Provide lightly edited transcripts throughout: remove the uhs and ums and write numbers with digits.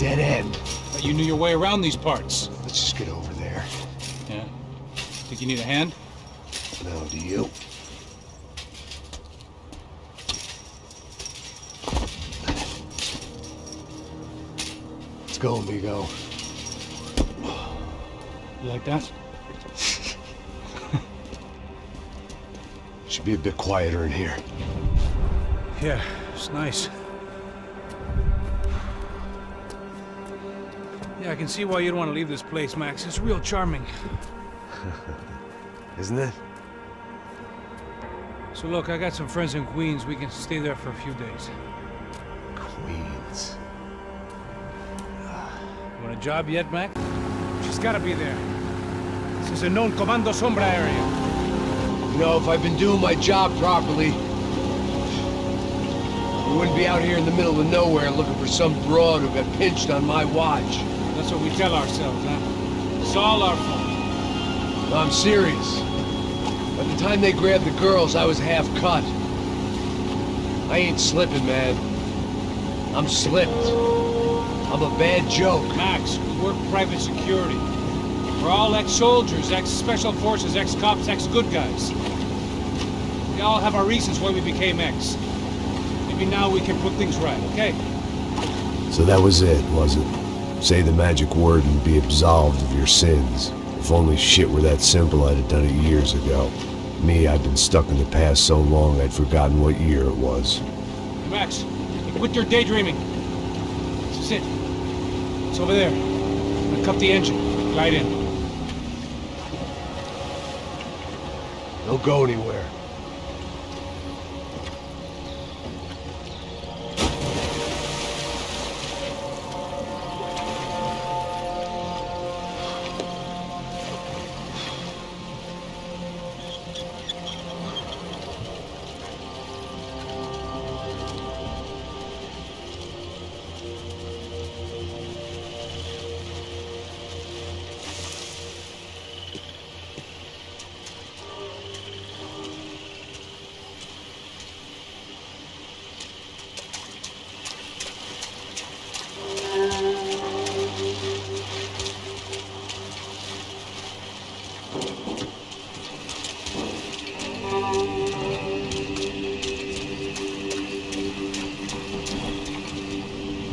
dead end. But you knew your way around these parts. Let's just get over there. Yeah. Think you need a hand? No, do you? Let's go, amigo. You like that? Should be a bit quieter in here. Yeah, it's nice. Yeah, I can see why you'd want to leave this place, Max. It's real charming. Isn't it? So look, I got some friends in Queens. We can stay there for a few days. Queens. You want a job yet, Mac? She's gotta be there. This is a known Comando Sombra area. You know, if I've been doing my job properly, we wouldn't be out here in the middle of nowhere looking for some broad who got pinched on my watch. That's what we tell ourselves, huh? It's all our fault. No, I'm serious. By the time they grabbed the girls, I was half cut. I ain't slipping, man. I'm slipped. I'm a bad joke. Max, we work private security. We're all ex-soldiers, ex-special forces, ex-cops, ex-good guys. We all have our reasons why we became ex. Maybe now we can put things right, okay? So that was it, was it? Say the magic word and be absolved of your sins. If only shit were that simple, I'd have done it years ago. Me, I've been stuck in the past so long I'd forgotten what year it was. Max, you quit your daydreaming. This is it. It's over there. I'm gonna cut the engine. Glide in. Don't go anywhere.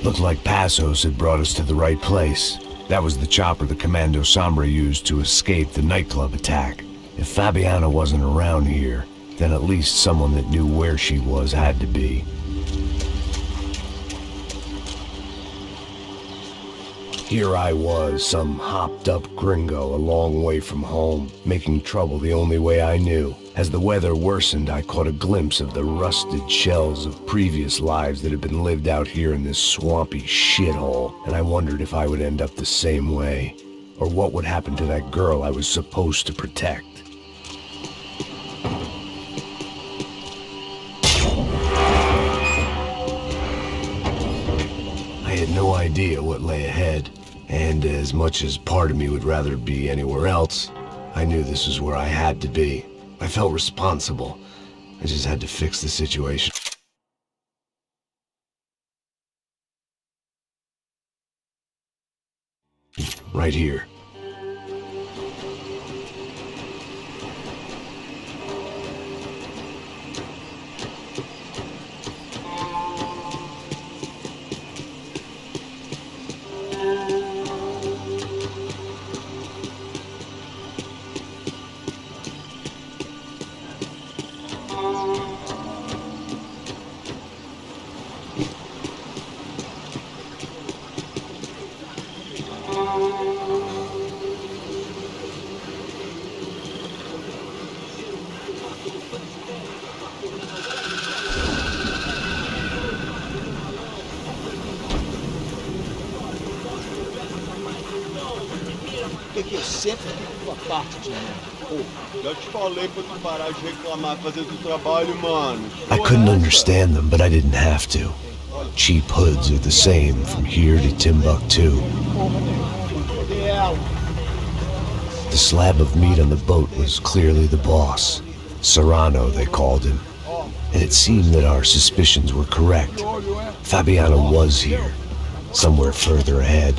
Looked like Passos had brought us to the right place. That was the chopper the Comando Sombra used to escape the nightclub attack. If Fabiana wasn't around here, then at least someone that knew where she was had to be. Here I was, some hopped-up gringo a long way from home, making trouble the only way I knew. As the weather worsened, I caught a glimpse of the rusted shells of previous lives that had been lived out here in this swampy shithole, and I wondered if I would end up the same way, or what would happen to that girl I was supposed to protect. I had no idea what lay ahead, and as much as part of me would rather be anywhere else, I knew this was where I had to be. I felt responsible. I just had to fix the situation. Right here. Que eu sempre fico com a parte de mim. Pô, já te falei pra tu parar de reclamar fazendo o trabalho, mano. I couldn't understand them, but I didn't have to. Cheap hoods are the same from here to Timbuktu. The slab of meat on the boat was clearly the boss. Serrano, they called him. And it seemed that our suspicions were correct. Fabiana was here. somewhere further ahead.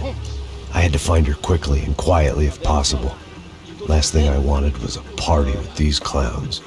I had to find her quickly and quietly if possible. Last thing I wanted was a party with these clowns.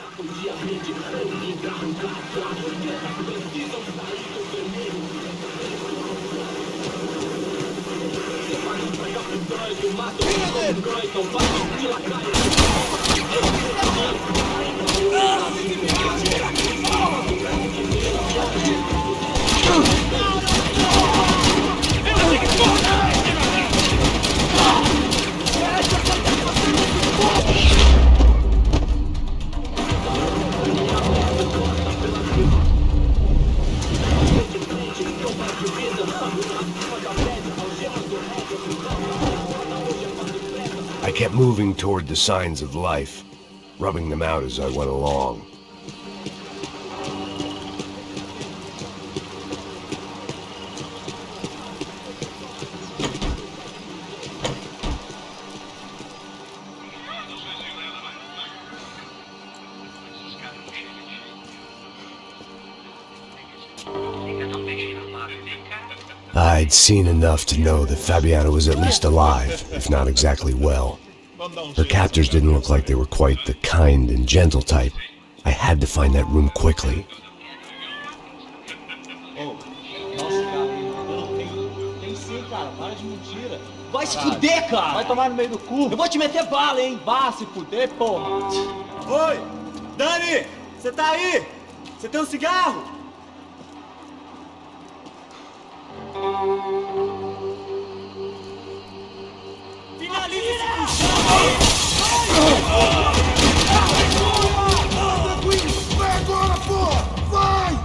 I kept moving toward the signs of life, rubbing them out as I went along. I'd seen enough to know that Fabiana was at least alive, if not exactly well. Her captors didn't look like they were quite the kind and gentle type. I had to find that room quickly. Vai se fuder, cara! Vai tomar no meio do cu! Eu vou te meter bala, hein? Vá se fuder, porra! Oi! Dani! Você tá aí? Você tem um cigarro? Vai agora, porra! Vai!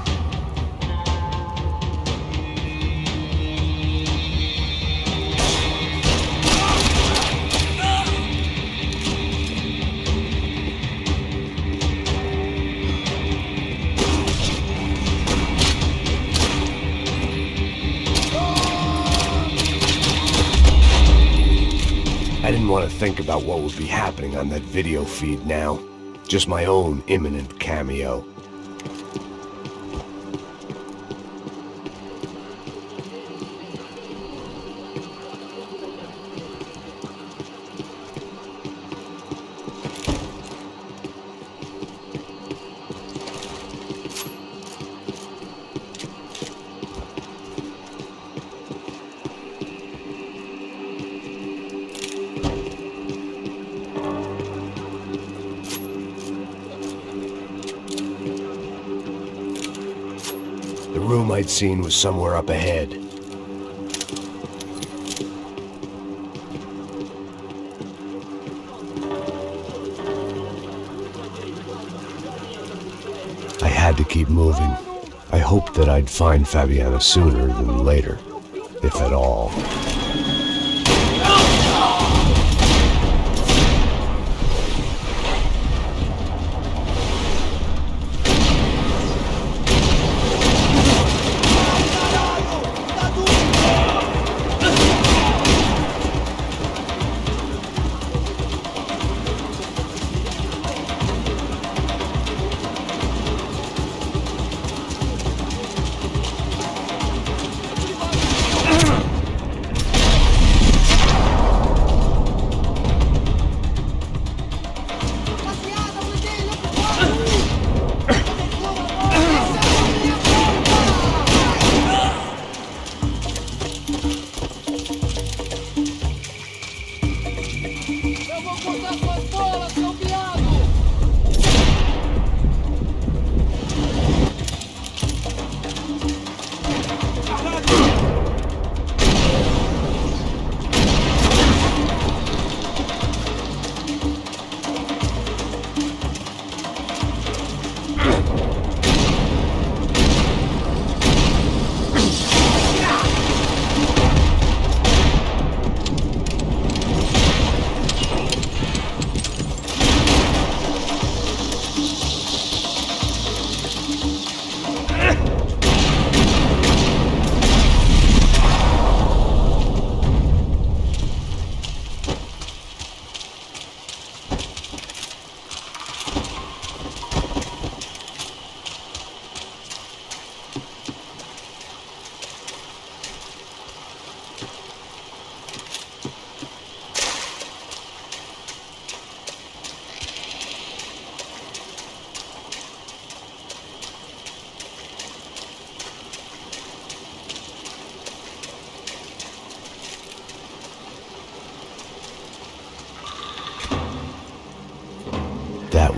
I didn't want to think about what would be happening on that video feed now. Just my own imminent cameo. The room I'd seen was somewhere up ahead. I had to keep moving. I hoped that I'd find Fabiana sooner than later, if at all.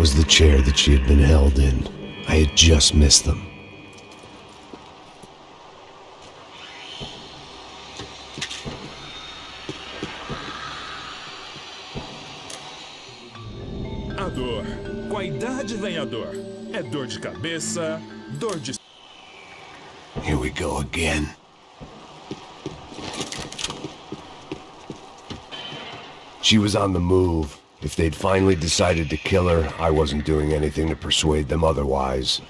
was the chair that she had been held in. I had just missed them. A dor. Com a idade vem a dor. É dor de cabeça, dor de... Here we go again. She was on the move. If they'd finally decided to kill her, I wasn't doing anything to persuade them otherwise.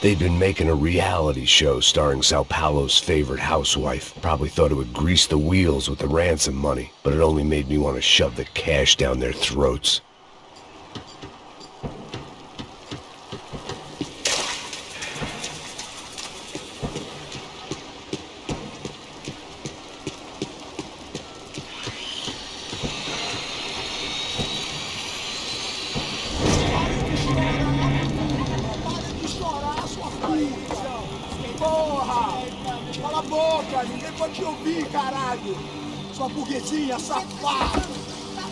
They'd been making a reality show starring Sao Paulo's favorite housewife. Probably thought it would grease the wheels with the ransom money, but it only made me want to shove the cash down their throats. Porra! Cala a boca, ninguém pode te ouvir, caralho! Sua burguesinha safada!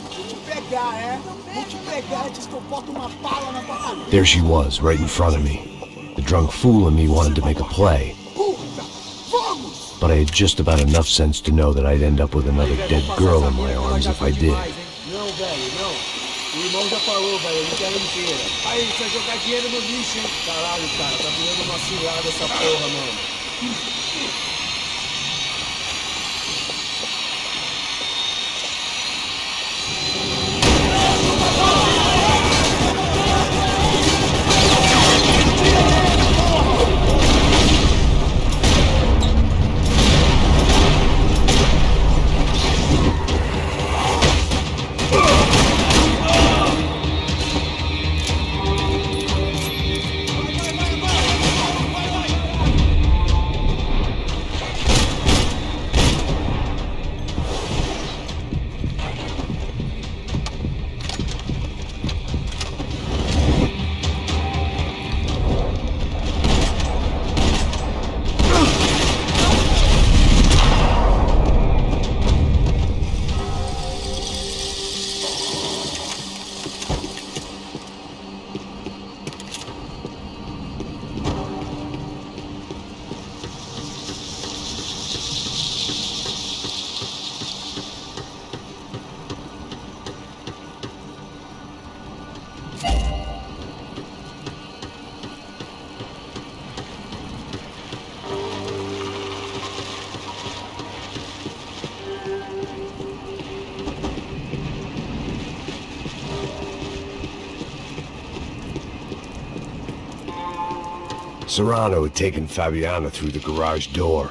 Vou te pegar, é? Vou te pegar antes que eu boto uma bala na tua cabeça! There she was, right in front of me. The drunk fool in me wanted to make a play. Puta! Vamos! But I had just about enough sense to know that I'd end up with another dead girl in my arms if I did. Não, velho, não. O irmão já falou, velho, ele quer inteira. Aí, você vai jogar dinheiro no lixo, hein? Caralho, cara, tá virando uma cilada essa porra, mano. Serrano had taken Fabiana through the garage door.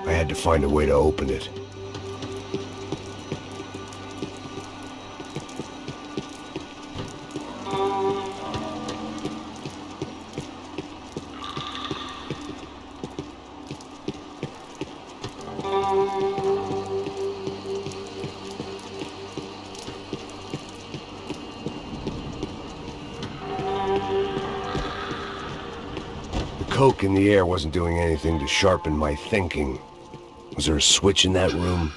I had to find a way to open it. Coke in the air wasn't doing anything to sharpen my thinking. Was there a switch in that room?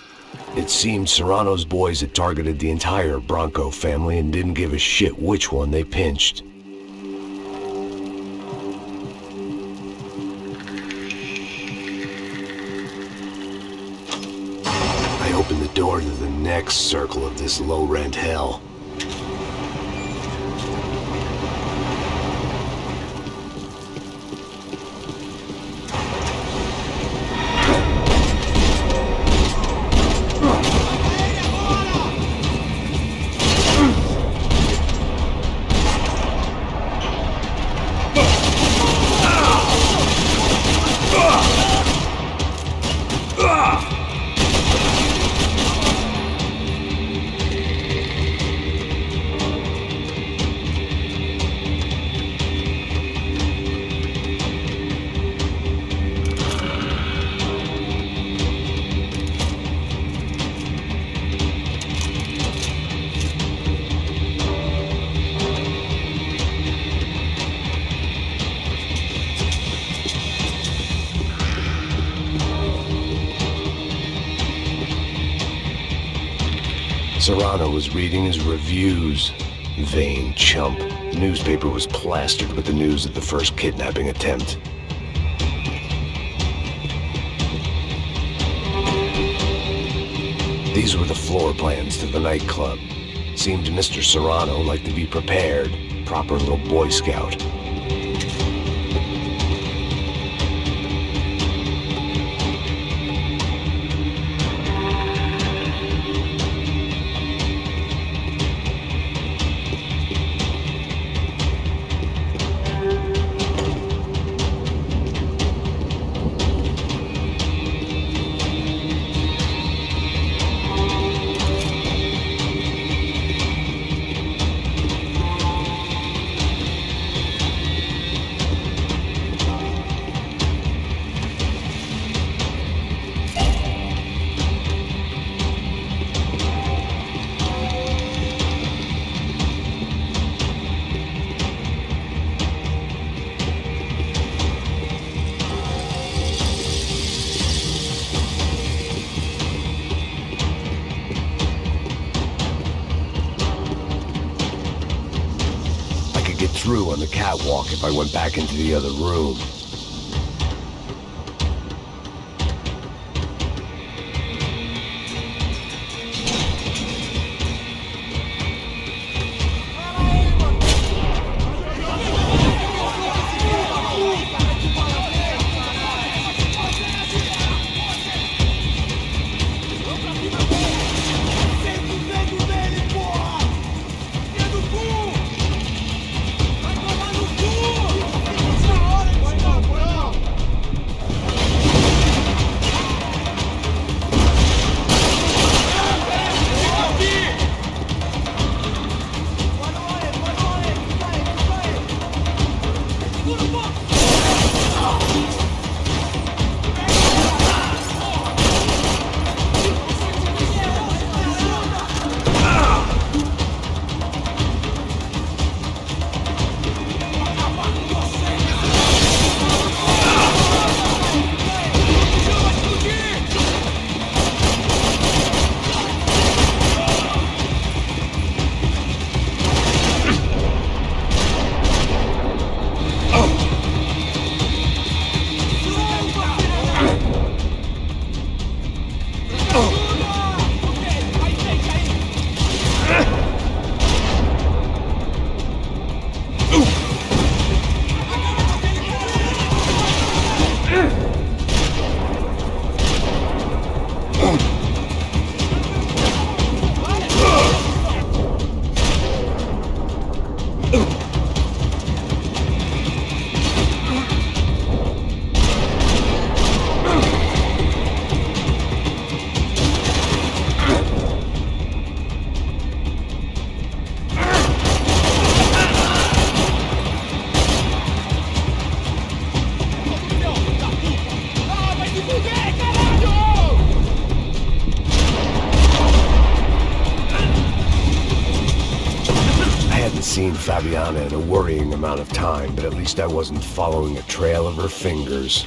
It seemed Serrano's boys had targeted the entire Bronco family and didn't give a shit which one they pinched. I opened the door to the next circle of this low-rent hell. Serrano was reading his reviews. Vain chump. The newspaper was plastered with the news of the first kidnapping attempt. These were the floor plans to the nightclub. Seemed Mr. Serrano like to be prepared. Proper little Boy Scout. Through on the catwalk if I went back into the other room. Seen Fabiana in a worrying amount of time, but at least I wasn't following a trail of her fingers.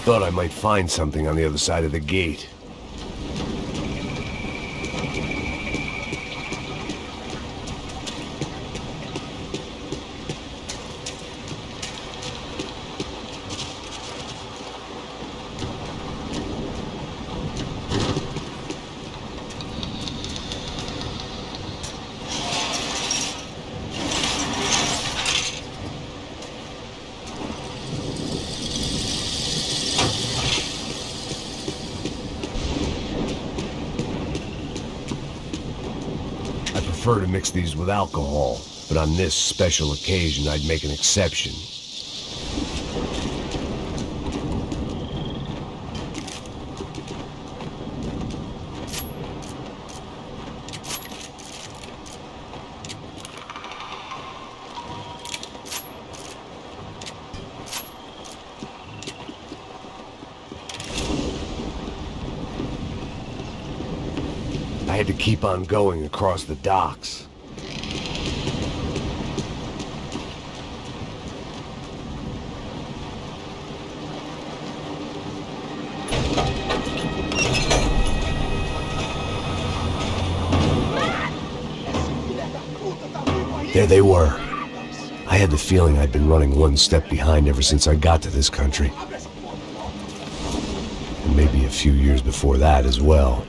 Thought I might find something on the other side of the gate. I prefer to mix these with alcohol. but on this special occasion I'd make an exception. I had to keep on going across the docks. There they were. I had the feeling I'd been running one step behind ever since I got to this country. And maybe a few years before that as well.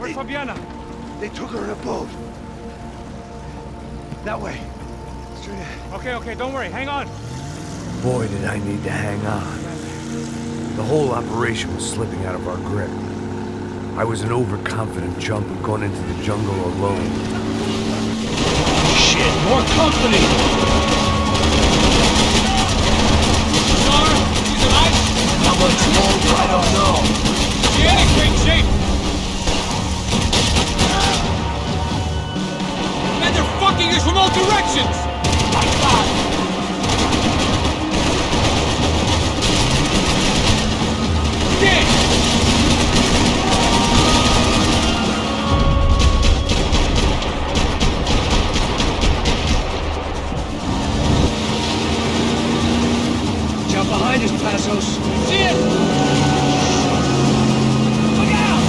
Where's Fabiana? They took her in a boat. That way. Straight ahead. Okay, don't worry. Hang on. Boy, did I need to hang on. The whole operation was slipping out of our grip. I was an overconfident chump who'd gone into the jungle alone. Shit, more company! Star, she's alive? How much longer, I don't know. She ain't in great shape! Man, they're fucking us from all directions! My God! Dead! Behind us, Passos. See it! Look out!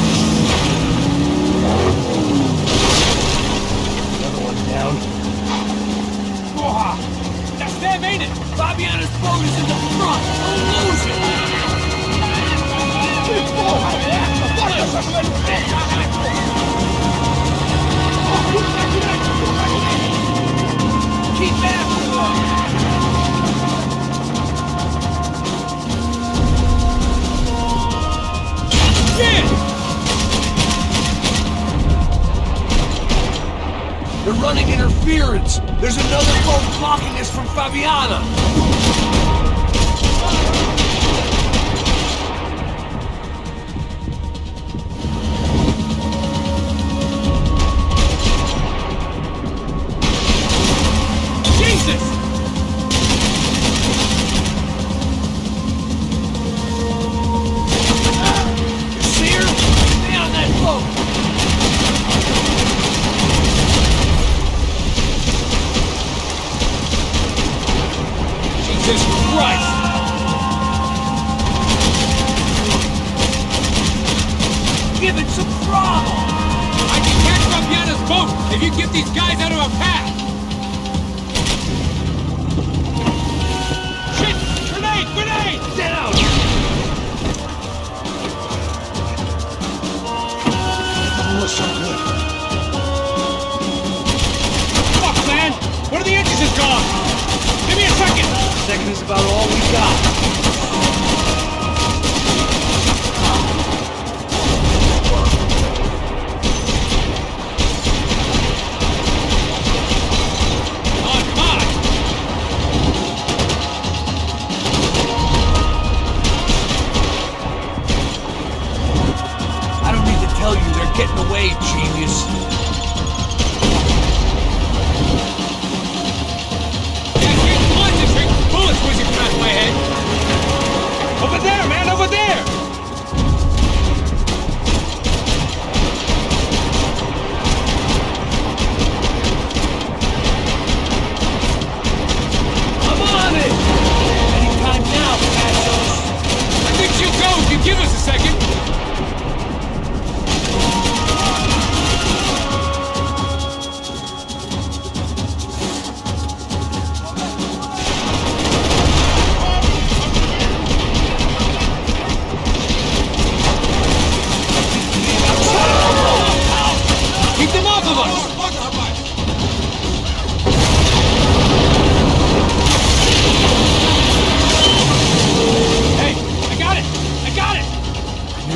Another one down. Oh, that's them, ain't it? Fabiana's boat is in the front. Don't lose it! Keep after them! They're running interference! There's another boat blocking us from Fabiana! Jesus! You see her? Stay on that boat! Jesus Christ! Give it some throttle! I can catch Fabiana's boat if you get these guys out of our path! Shit! Grenade! Down! Doesn't look so good. Fuck, man! One of the engines is gone! Give me a second! Second is about all we got. Getting away, genius. Can't get concentrate. Bullets whizzing past my head. Over there, man, over there. I'm on it. Anytime now, Passos. I think she'll go if you give us a second.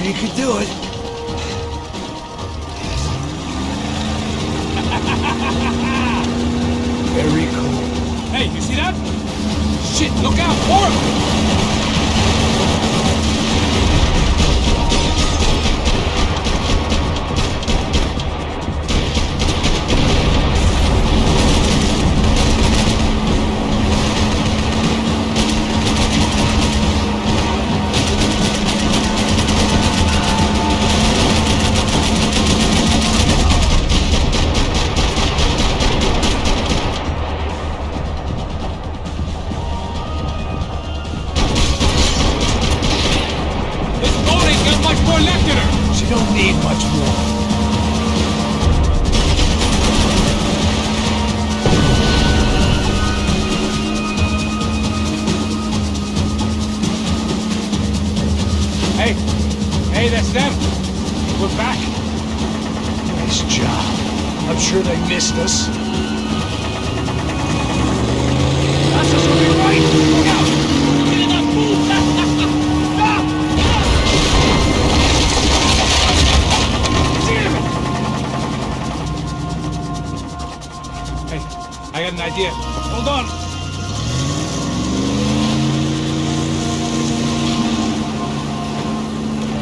You could do it. Very cool. Hey, you see that? Shit, look out, more of them! She don't need much more. Hey, that's them. We're back. Nice job. I'm sure they missed us. That's just gonna be right! Look out! Get in that pool! Hey, I got an idea. Hold on.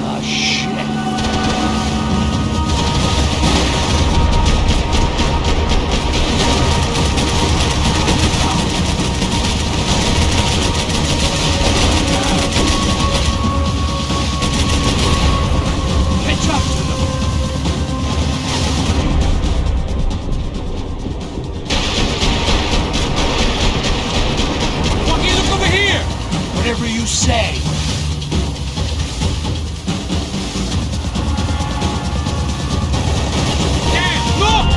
Ah, shit. Catch up to them! Fucking look over here! Whatever you say. Dan, look!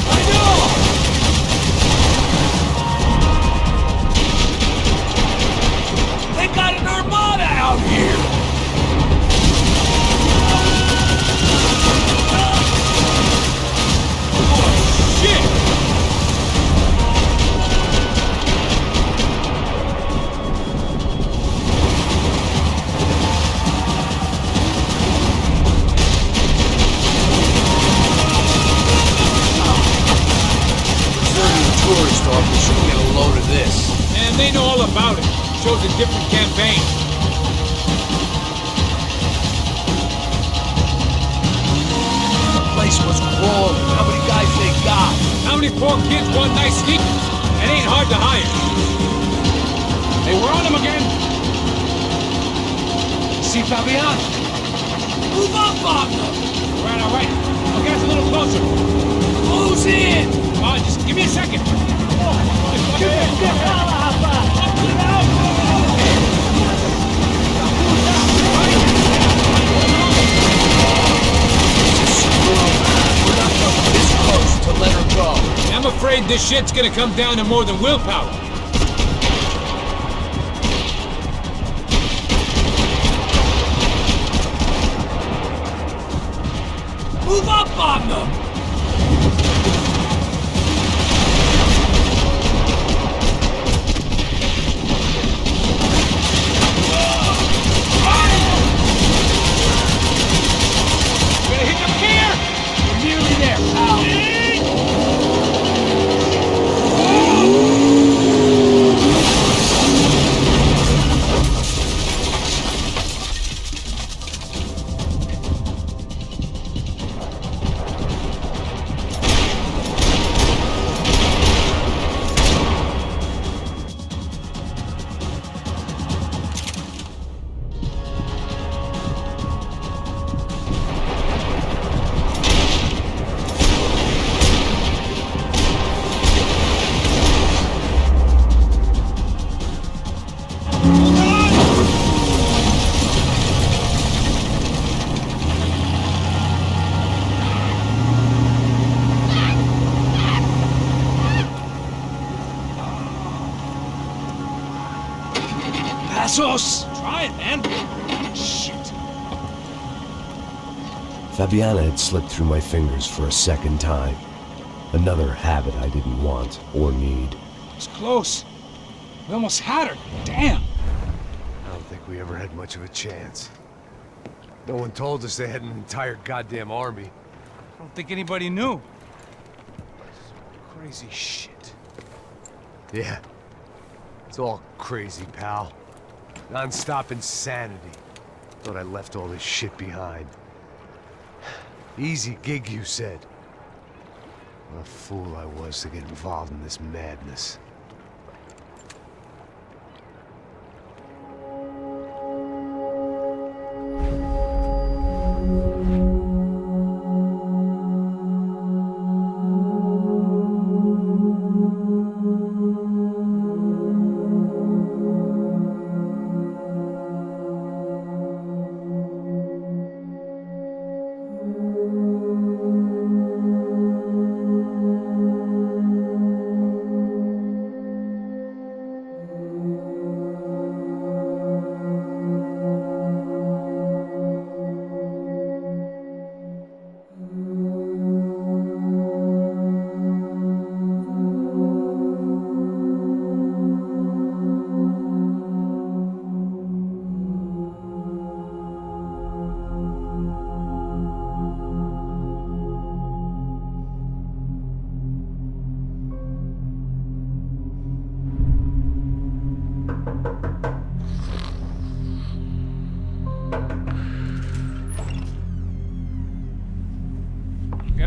I know! They got an armada out here! Shit! Tourist office should get a load of this. And they know all about it. Shows a different campaign. The place was crawling. How many guys they got? How many poor kids want nice sneakers? It ain't hard to hire. Hey, we're on them again. See Fabian? Move up, Wagner! All right. I'll get us a little closer. Close in! Come on, just give me a second. We're not coming this close to let her go. I'm afraid this shit's gonna come down to more than willpower. Move up, Wagner! We're gonna hit them here! We're nearly there, pal. Passos! Try it, man. Shit. Fabiana had slipped through my fingers for a second time. Another habit I didn't want or need. It's close. We almost had her. Damn. I don't think we ever had much of a chance. No one told us they had an entire goddamn army. I don't think anybody knew. Crazy shit. Yeah. It's all crazy, pal. Non-stop insanity. Thought I left all this shit behind. Easy gig, you said. What a fool I was to get involved in this madness.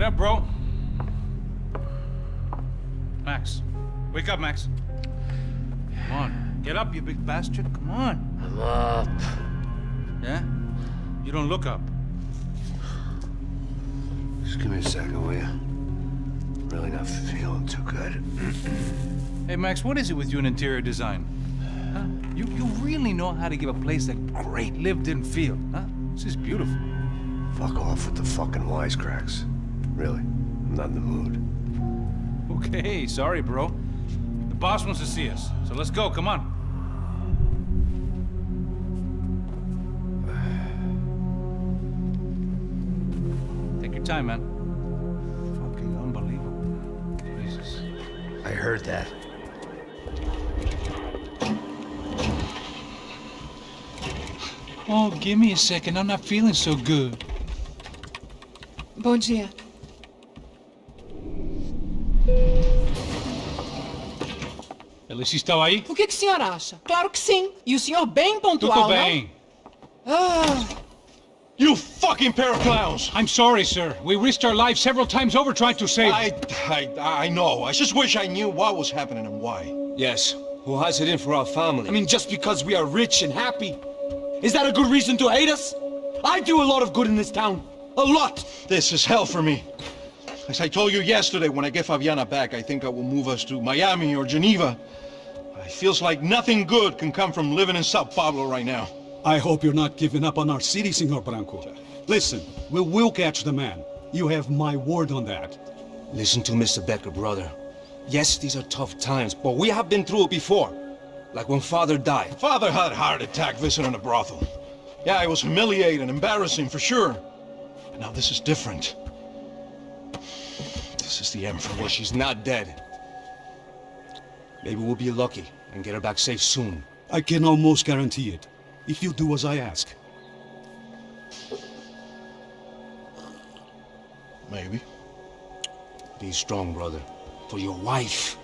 Get up, bro. Max. Wake up, Max. Come on. Get up, you big bastard. Come on. I'm up. Yeah? You don't look up. Just give me a second, will you? Really not feeling too good. Hey, Max, what is it with you in interior design? Huh? You really know how to give a place a great lived-in feel, huh? This is beautiful. Fuck off with the fucking wisecracks. Really, I'm not in the mood. Okay, sorry, bro. The boss wants to see us, so let's go, come on. Take your time, man. Fucking unbelievable. Jesus. I heard that. Oh, give me a second. I'm not feeling so good. Bom dia. Alice estava aí? O que o senhor acha? Claro que sim. E o senhor bem pontual, Tudo bem. não? Ah, You fucking pair of clowns! I'm sorry, sir. We risked our lives several times over trying to save... I know. I just wish I knew what was happening and why. Yes, who has it in for our family? I mean, just because we are rich and happy, is that a good reason to hate us? I do a lot of good in this town. A lot! This is hell for me. As I told you yesterday, when I get Fabiana back, I think I will move us to Miami or Geneva. It feels like nothing good can come from living in Sao Paulo right now. I hope you're not giving up on our city, Senor Branco. Listen, we will catch the man. You have my word on that. Listen to Mr. Becker, brother. Yes, these are tough times, but we have been through it before. Like when Father died. Father had a heart attack visiting a brothel. Yeah, it was humiliating, embarrassing for sure. But now this is different. This is the Emperor. Well, she's not dead. Maybe we'll be lucky and get her back safe soon. I can almost guarantee it, if you do as I ask. Maybe. Be strong, brother. For your wife.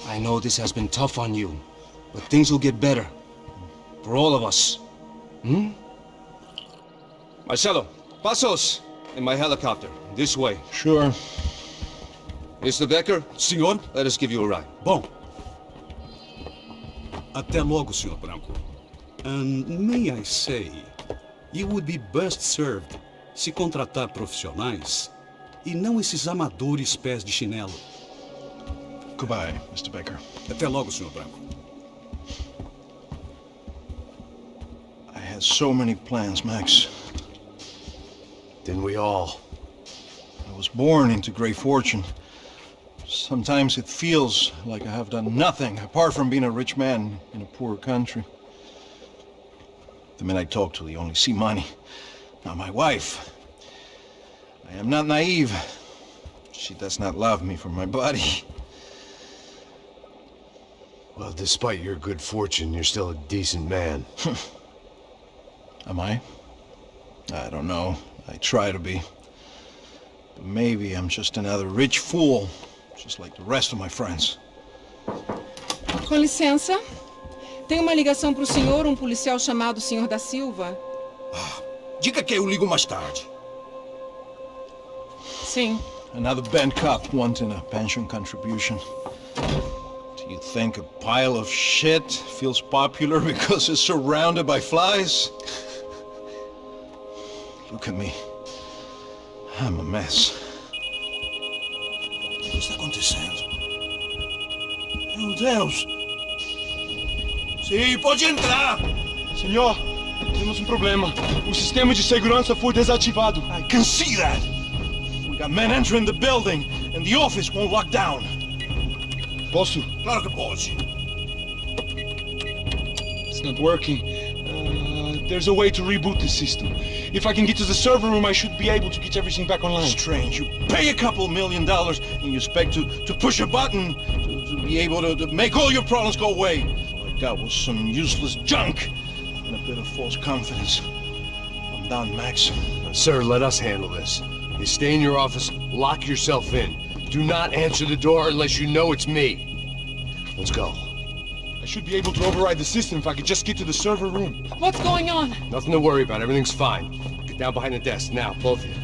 I know this has been tough on you, but things will get better. For all of us. Hmm? Marcelo, pasos in my helicopter. This way. Sure. Mr. Becker, Senhor? let us give you a ride. Bom. Até logo, Senhor Branco. And may I say, you would be best served se contratar profissionais e não esses amadores pés de chinelo. Goodbye, Mr. Becker. Até logo, Senhor Branco. I had so many plans, Max. Didn't we all? I was born into great fortune. Sometimes it feels like I have done nothing apart from being a rich man in a poor country. The men I talk to, they only see money. Now my wife, I am not naive. She does not love me for my body. Well, despite your good fortune, you're still a decent man. Am I? I don't know. I try to be. But maybe I'm just another rich fool, just like the rest of my friends. com licença. Tem uma ligação para o senhor, um policial chamado Senhor da Silva. Diga que eu ligo mais tarde. Sim. Another band cop wanting a pension contribution. Do you think a pile of shit feels popular because it's surrounded by flies? Look at me. I'm a mess. O que está acontecendo? Meu Deus! Sim, pode entrar! Senhor, temos um problema. O sistema de segurança foi desativado. I can see that! We got men entering the building, and the office won't lock down. Posso? Claro que pode. It's not working. There's a way to reboot the system. If I can get to the server room, I should be able to get everything back online. Strange. You pay a couple $1 million, and you expect to push a button to be able to make all your problems go away. All I got was some useless junk and a bit of false confidence. I'm done, Max. Sir, let us handle this. You stay in your office, lock yourself in. Do not answer the door unless you know it's me. Let's go. I should be able to override the system if I could just get to the server room. What's going on? Nothing to worry about. Everything's fine. Get down behind the desk now, both of you.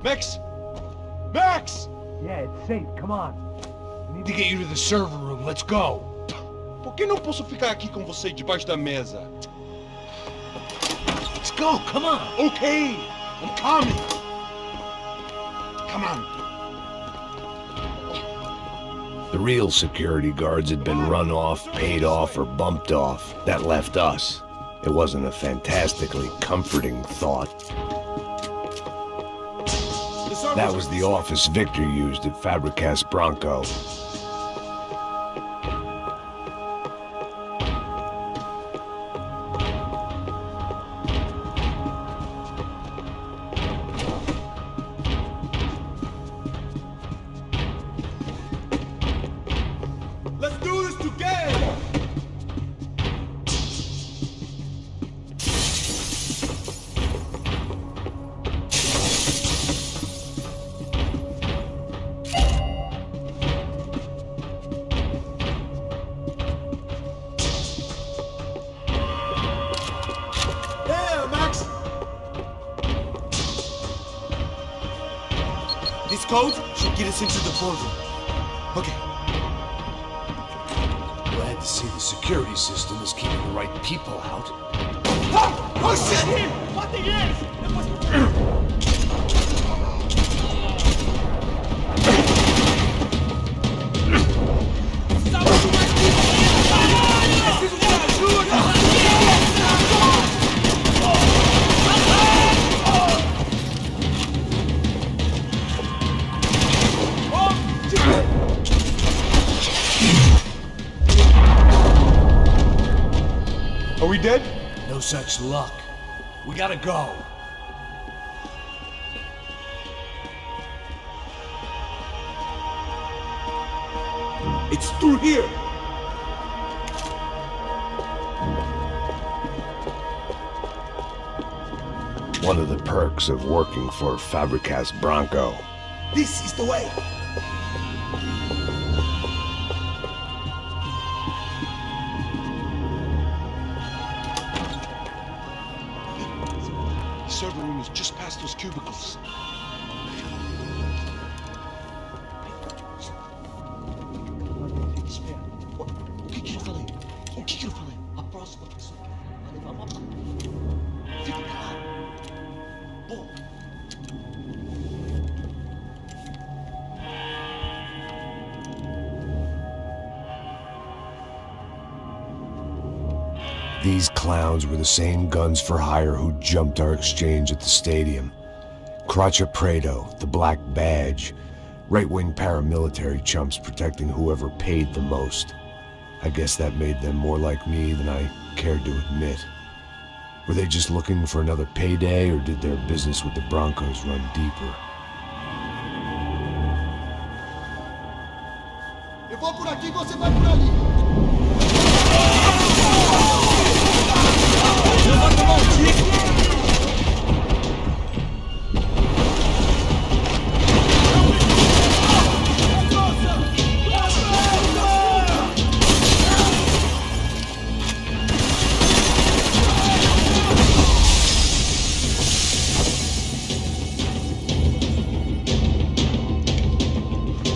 Max! Max! Yeah, it's safe. Come on. I need to get you to the server room. Let's go. Por que não posso ficar aqui com você debaixo da mesa? Let's go. Come on. Okay, I'm coming. Come on. The real security guards had been run off, paid off, or bumped off. That left us. It wasn't a fantastically comforting thought. That was the office Victor used at Fabricas Bronco. Let's do this together! Hey, Max! This code should get us into the portal. Okay. Glad to see the security system is keeping the right people out. Oh shit! What the is? Are we dead? No such luck. We gotta go. It's through here! One of the perks of working for Fabricas Bronco. This is the way. The server room is just past those cubicles. O que eu falei? O que eu falei? A próxima pessoa vai levar uma... Fica calado. Bom. These clowns were the same guns for hire who jumped our exchange at the stadium. Craccia Prado, the Black Badge, right-wing paramilitary chumps protecting whoever paid the most. I guess that made them more like me than I cared to admit. Were they just looking for another payday, or did their business with the Broncos run deeper? Eu vou por aqui, você vai por ali.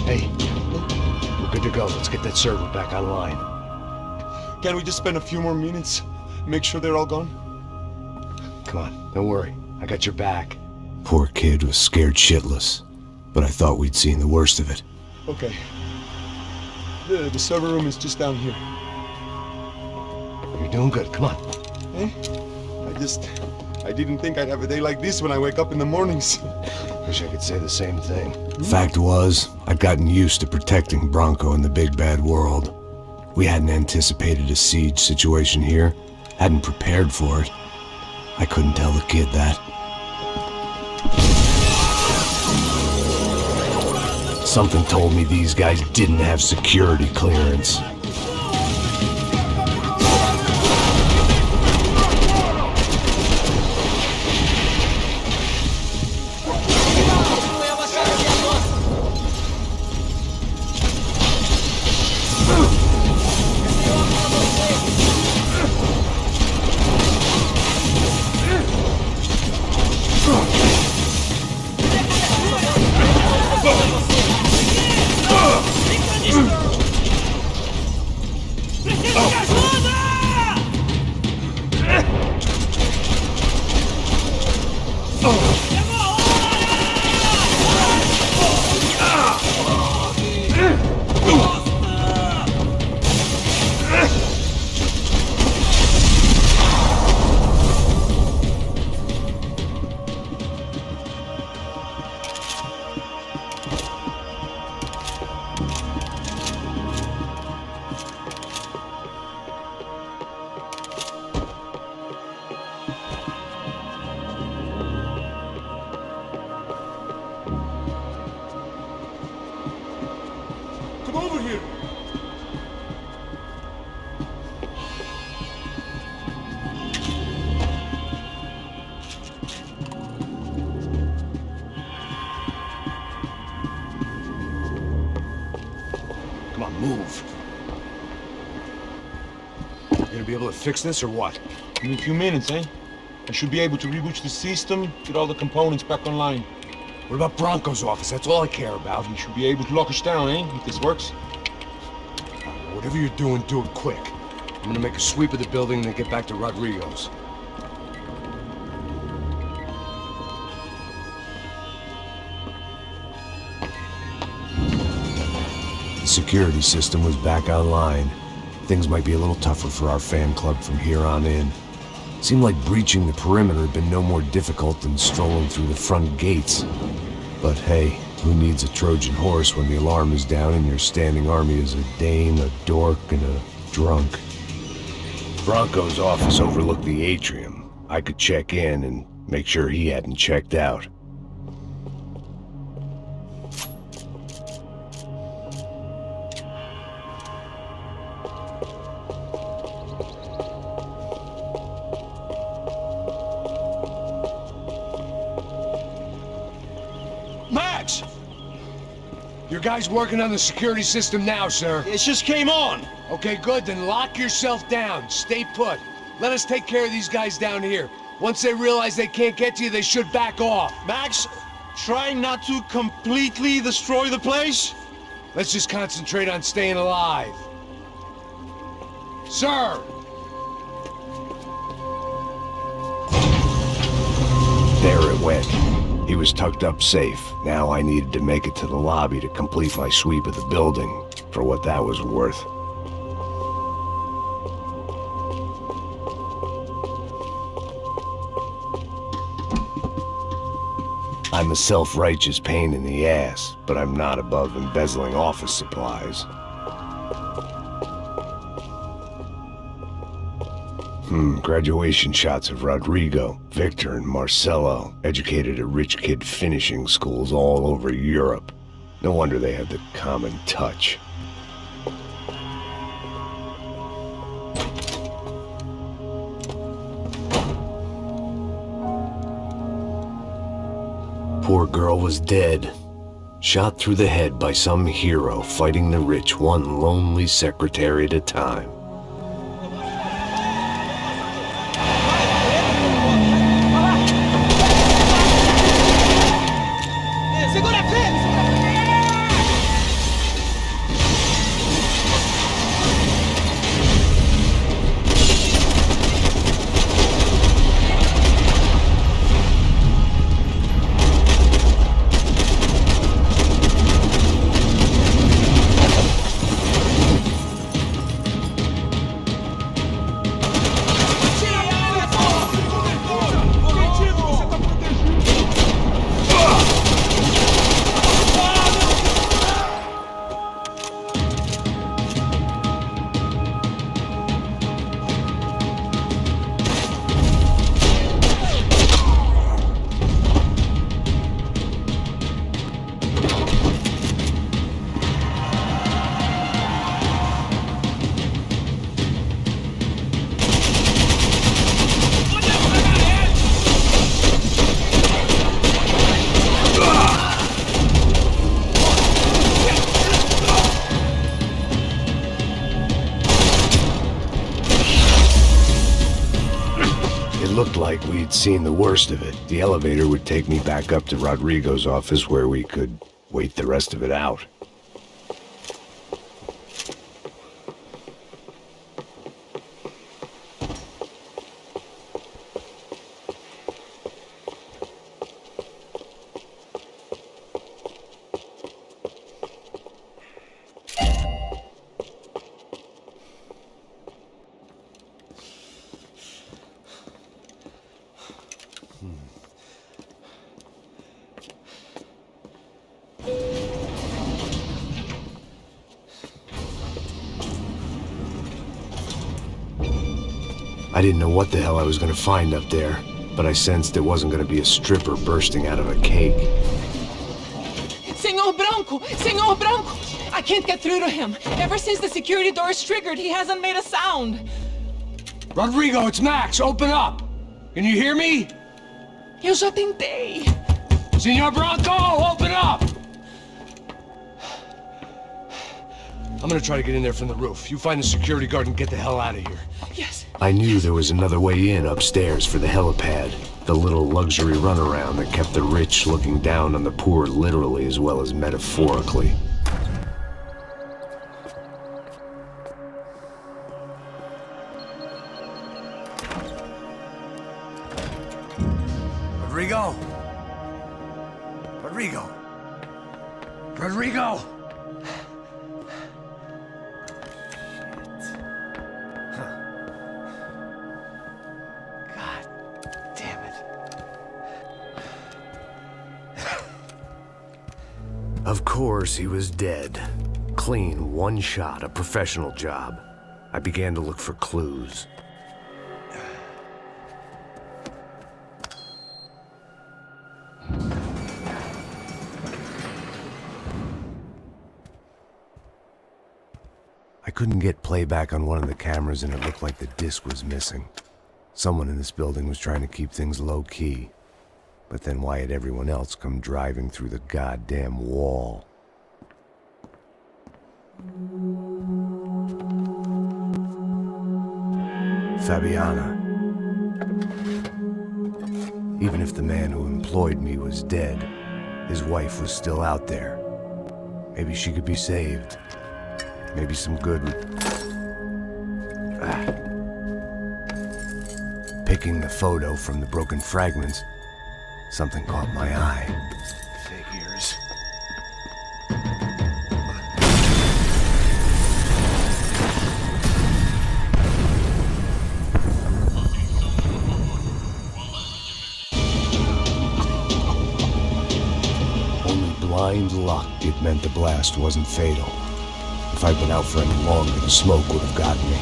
Hey, we're good to go. Let's get that server back online. Can't we just spend a few more minutes? Make sure they're all gone? Come on, don't worry. I got your back. Poor kid was scared shitless, but I thought we'd seen the worst of it. Okay. The server room is just down here. You're doing good. Come on. Eh? I didn't think I'd have a day like this when I wake up in the mornings. Wish I could say the same thing. Fact was, I'd gotten used to protecting Bronco in the big bad world. We hadn't anticipated a siege situation here, hadn't prepared for it. I couldn't tell the kid that. Something told me these guys didn't have security clearance. be able to fix this or what? In a few minutes, eh? I should be able to reboot the system, get all the components back online. What about Bronco's office? That's all I care about. You should be able to lock us down, eh? If this works. Whatever you're doing, do it quick. I'm gonna make a sweep of the building and then get back to Rodrigo's. The security system was back online. Things might be a little tougher for our fan club from here on in. Seemed like breaching the perimeter had been no more difficult than strolling through the front gates. But hey, who needs a Trojan horse when the alarm is down and your standing army is a dame, a dork, and a drunk? Bronco's office overlooked the atrium. I could check in and make sure he hadn't checked out. Max! Your guy's working on the security system now, sir. It just came on! Okay, good, then lock yourself down. Stay put. Let us take care of these guys down here. Once they realize they can't get to you, they should back off. Max, try not to completely destroy the place? Let's just concentrate on staying alive. Sir! There it went. He was tucked up safe. Now I needed to make it to the lobby to complete my sweep of the building, for what that was worth. I'm a self-righteous pain in the ass, but I'm not above embezzling office supplies. Graduation shots of Rodrigo, Victor, and Marcelo, educated at rich kid finishing schools all over Europe. No wonder they had the common touch. Poor girl was dead. Shot through the head by some hero fighting the rich one lonely secretary at a time. Looked like we'd seen the worst of it. The elevator would take me back up to Rodrigo's office where we could wait the rest of it out. I didn't know what the hell I was going to find up there, but I sensed it wasn't going to be a stripper bursting out of a cake. Senor Branco! Senor Branco! I can't get through to him. Ever since the security door is triggered, he hasn't made a sound. Rodrigo, it's Max. Open up. Can you hear me? Eu já tentei. Senor Branco, open up! I'm gonna try to get in there from the roof. You find the security guard and get the hell out of here. Yes. I knew there was another way in upstairs for the helipad, the little luxury runaround that kept the rich looking down on the poor literally as well as metaphorically. Rodrigo! Rodrigo! Rodrigo! Of course, he was dead. Clean, one shot, a professional job. I began to look for clues. I couldn't get playback on one of the cameras and it looked like the disc was missing. Someone in this building was trying to keep things low-key. But then why had everyone else come driving through the goddamn wall? Fabiana. Even if the man who employed me was dead, his wife was still out there. Maybe she could be saved. Maybe some good would... Picking the photo from the broken fragments, something caught my eye. Figures. Only blind luck it meant the blast wasn't fatal. If I'd been out for any longer, the smoke would have gotten me.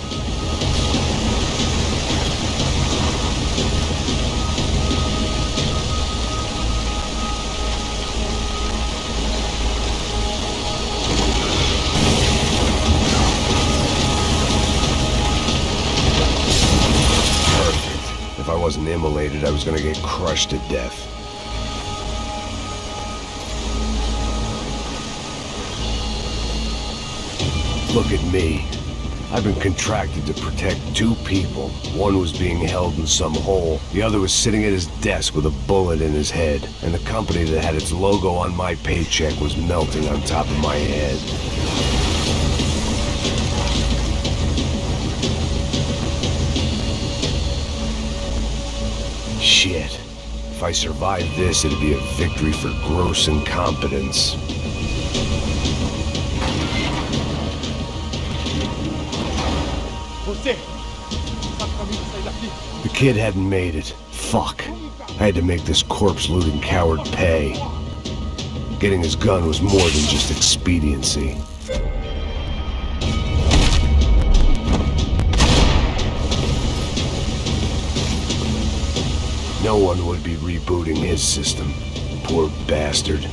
Perfect. If I wasn't immolated, I was gonna get crushed to death. Look at me. I've been contracted to protect two people. One was being held in some hole. The other was sitting at his desk with a bullet in his head. And the company that had its logo on my paycheck was melting on top of my head. Shit. If I survived this, it'd be a victory for gross incompetence. The kid hadn't made it. Fuck. I had to make this corpse-looting coward pay. Getting his gun was more than just expediency. No one would be rebooting his system. Poor bastard.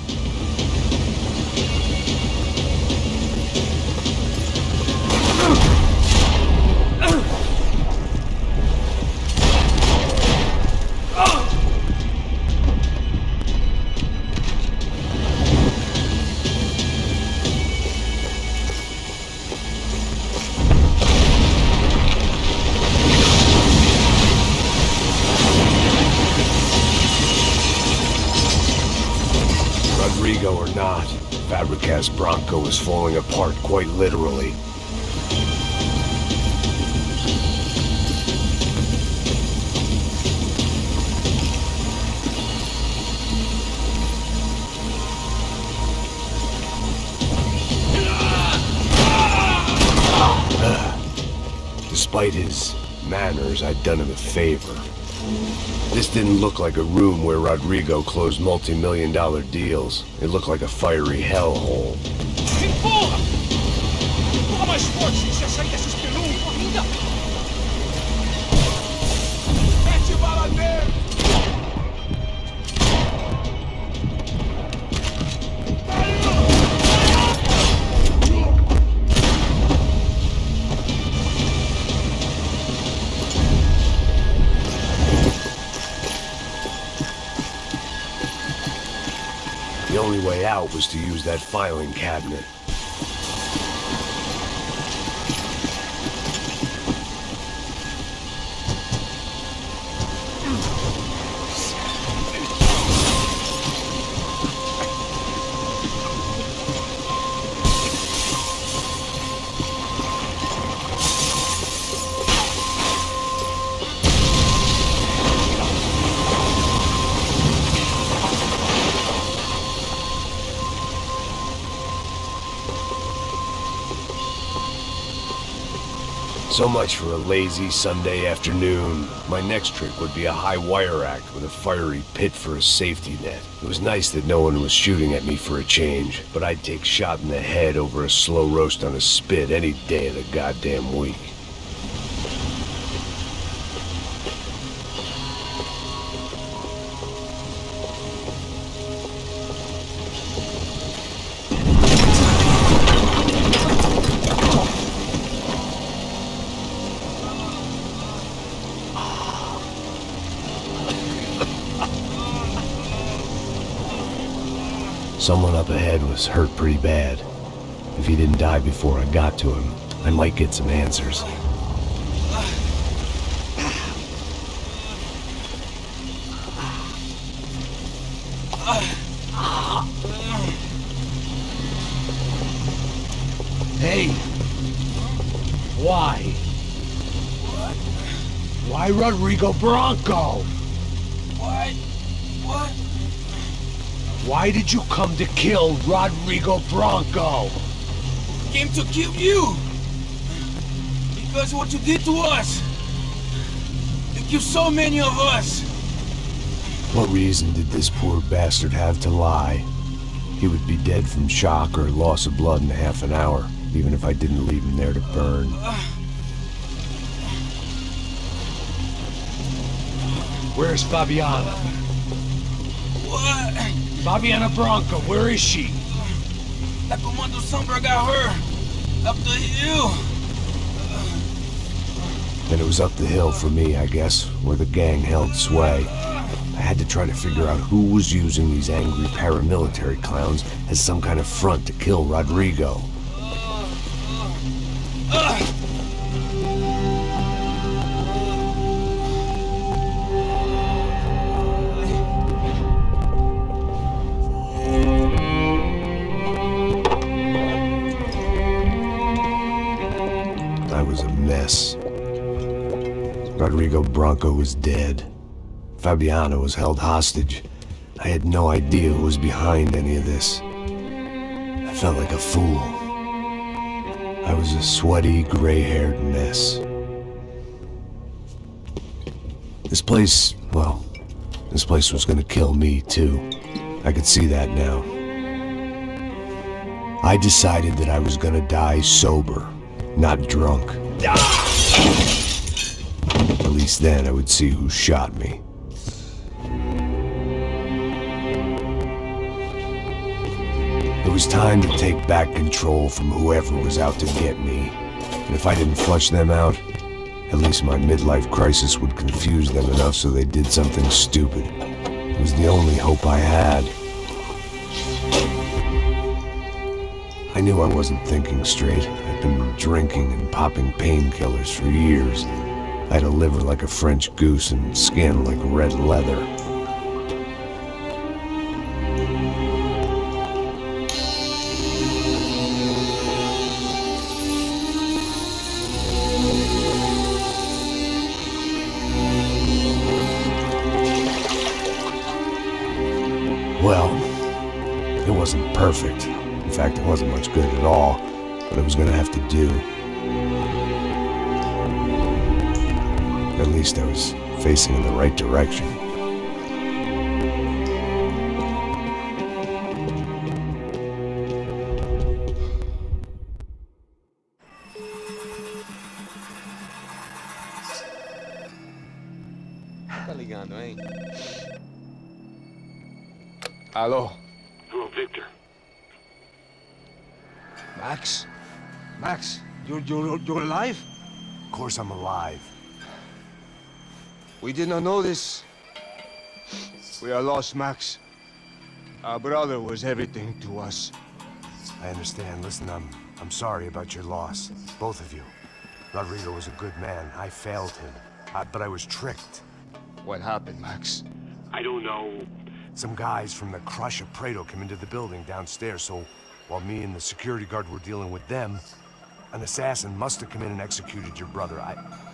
Rodrigo or not, Fabricast Bronco was falling apart quite literally. Despite his manners, I'd done him a favor. This didn't look like a room where Rodrigo closed multi-million-dollar deals. It looked like a fiery hellhole. Empurra! Empurra mais forte! Se sair dessa espelunca, ainda! Mete bala nele! The only way out was to use that filing cabinet. So much for a lazy Sunday afternoon. My next trick would be a high wire act with a fiery pit for a safety net. It was nice that no one was shooting at me for a change, but I'd take shot in the head over a slow roast on a spit any day of the goddamn week. Someone up ahead was hurt pretty bad. If he didn't die before I got to him, I might get some answers. Hey! Why? Why Rodrigo Bronco? What? What? Why did you come to kill Rodrigo Bronco? Came to kill you! Because what you did to us! You killed so many of us! What reason did this poor bastard have to lie? He would be dead from shock or loss of blood in half an hour, even if I didn't leave him there to burn. Where's Fabiana? What? Fabiana Bronco, where is she? That Comando Sombra got her! Up the hill! And it was up the hill for me, I guess, where the gang held sway. I had to try to figure out who was using these angry paramilitary clowns as some kind of front to kill Rodrigo. I was a mess. Rodrigo Bronco was dead. Fabiana was held hostage. I had no idea who was behind any of this. I felt like a fool. I was a sweaty, gray-haired mess. This place, well, this place was gonna kill me too. I could see that now. I decided that I was gonna die sober, not drunk. At least then I would see who shot me. It was time to take back control from whoever was out to get me. And if I didn't flush them out, at least my midlife crisis would confuse them enough so they did something stupid. It was the only hope I had. I knew I wasn't thinking straight. I'd been drinking and popping painkillers for years. I had a liver like a French goose and skin like red leather. Well, it wasn't perfect. In fact, it wasn't much good at all, but it was gonna have to do. At least I was facing in the right direction. Tá ligando, hein? Alô? Hello, Victor. Max? Max, you're alive? Of course I'm alive. We did not know this. We are lost, Max. Our brother was everything to us. I understand. Listen, I'm sorry about your loss. Both of you. Rodrigo was a good man. I failed him. But I was tricked. What happened, Max? I don't know. Some guys from the Crush of Prado came into the building downstairs, so while me and the security guard were dealing with them, an assassin must have come in and executed your brother.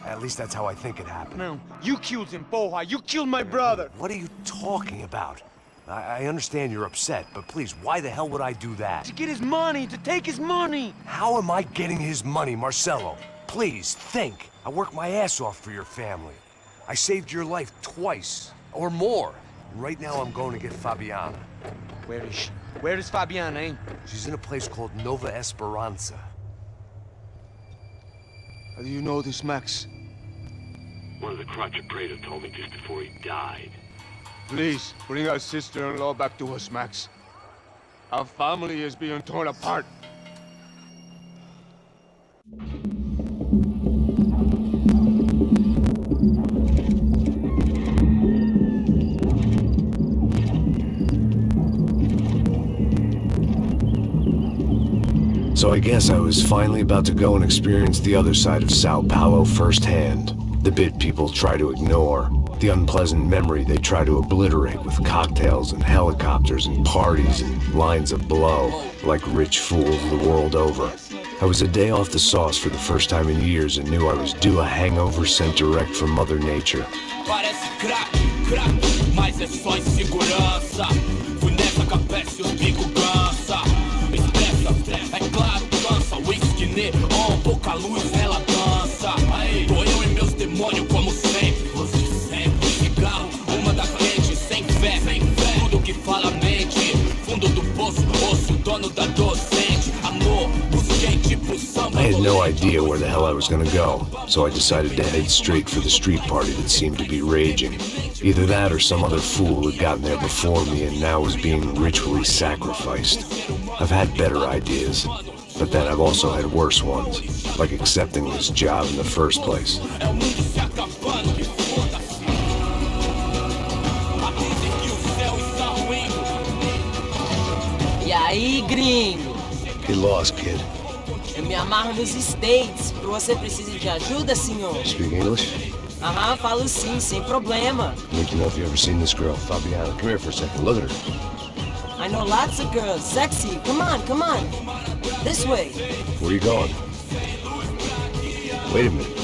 At least that's how I think it happened. No, you killed him, porra! You killed my brother! What are you talking about? I understand you're upset, but please, why the hell would I do that? To get his money, to take his money! How am I getting his money, Marcelo? Please, think. I worked my ass off for your family. I saved your life twice, or more. Right now I'm going to get Fabiana. Where is she? Where is Fabiana, hein? She's in a place called Nova Esperanza. How do you know this, Max? One of the Crotchet Prater told me just before he died. Please, bring our sister-in-law back to us, Max. Our family is being torn apart. So I guess I was finally about to go and experience the other side of Sao Paulo firsthand. The bit people try to ignore. The unpleasant memory they try to obliterate with cocktails and helicopters and parties and lines of blow, like rich fools the world over. I was a day off the sauce for the first time in years and knew I was due a hangover sent direct from Mother Nature. Parece crack, mas é só insegurança. Fui nessa capete, o bico cansa. Expressa, é claro, cansa. Whisky, neon, pouca luz, ela dança. Tô eu e meus demônios como sempre. Você sempre. Cigarro, uma da quente, sem fé. Tudo que fala mente. Fundo do poço, osso, dono da docente. Amor, busquei tipo samba. I had no idea where the hell I was gonna go, so I decided to head straight for the street party that seemed to be raging. Either that or some other fool had gotten there before me and now was being ritually sacrificed. I've had better ideas, but then I've also had worse ones, like accepting this job in the first place. E aí, gringo? Get lost, kid. Eu me amarro nos States. Você precisa de ajuda, senhor? Speak English? Aham, falo sim, sem problema. I'd like to know if you've ever seen this girl, Fabiana. Come here for a second. Look at her. I know lots of girls. Sexy. Come on, come on. This way. Where are you going? Wait a minute.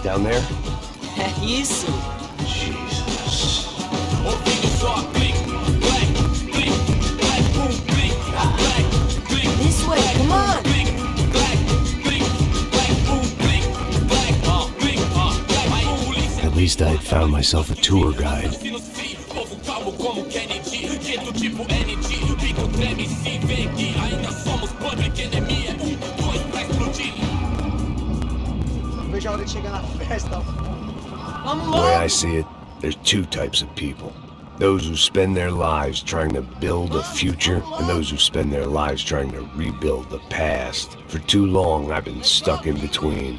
Down there? É isso. Jesus. This way, come on. At least I had found myself a tour guide. The way I see it, there's two types of people. Those who spend their lives trying to build a future, and those who spend their lives trying to rebuild the past. For too long, I've been stuck in between.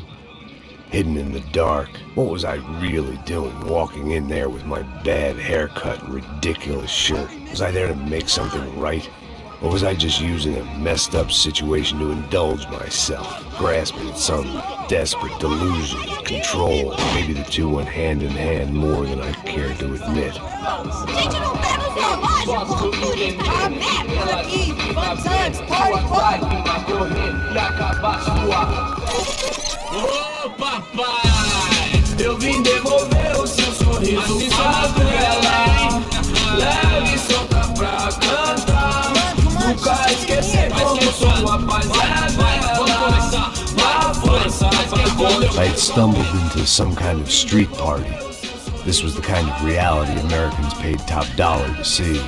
Hidden in the dark. What was I really doing walking in there with my bad haircut and ridiculous shirt? Was I there to make something right? Or was I just using a messed up situation to indulge myself, grasping at some desperate delusion of control? Maybe the two went hand in hand more than I cared to admit. Gente, não pega o relógio, por tudo está merda aqui. Vamos antes, Ô papai, eu vim devolver o seu sorriso favela. Leve e solta pra cantar. Nunca esquecer como sua rapaziada. I had stumbled into some kind of street party. This was the kind of reality Americans paid top dollar to see.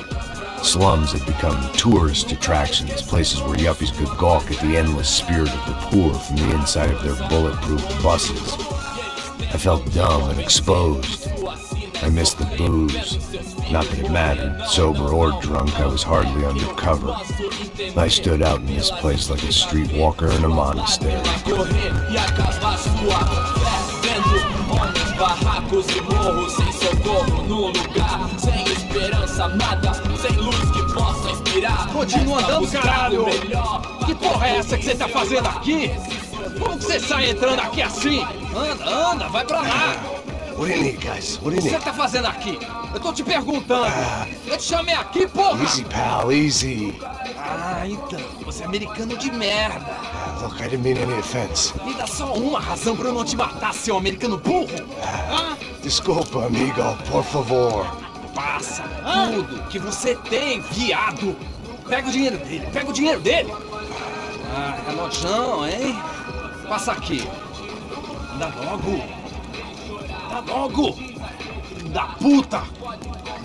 Slums had become tourist attractions, places where yuppies could gawk at the endless spirit of the poor from the inside of their bulletproof buses. I felt dumb and exposed. I missed the booze. Not that it mattered, sober or drunk, I was hardly undercover. I stood out in this place like a streetwalker in a monastery. Barracos e morros sem socorro no lugar, sem esperança, nada, sem luz que possa inspirar. Continua andando, caralho! Que porra é essa que você tá fazendo aqui? Como que você sai entrando aqui assim? Anda, vai pra lá! What do you need, guys? What do you O que need? você tá fazendo aqui? Eu tô te perguntando! Eu te chamei aqui, porra! Easy, pal, easy. Ah, então, você é americano de merda! Look, I didn't mean any offense. Me dá só uma razão pra eu não te matar, seu americano burro! Desculpa, amigo, por favor. Passa tudo que você tem, viado! Pega o dinheiro dele, pega o dinheiro dele! Ah, relojão, hein? Passa aqui. Anda logo! Anda logo! Filho da puta!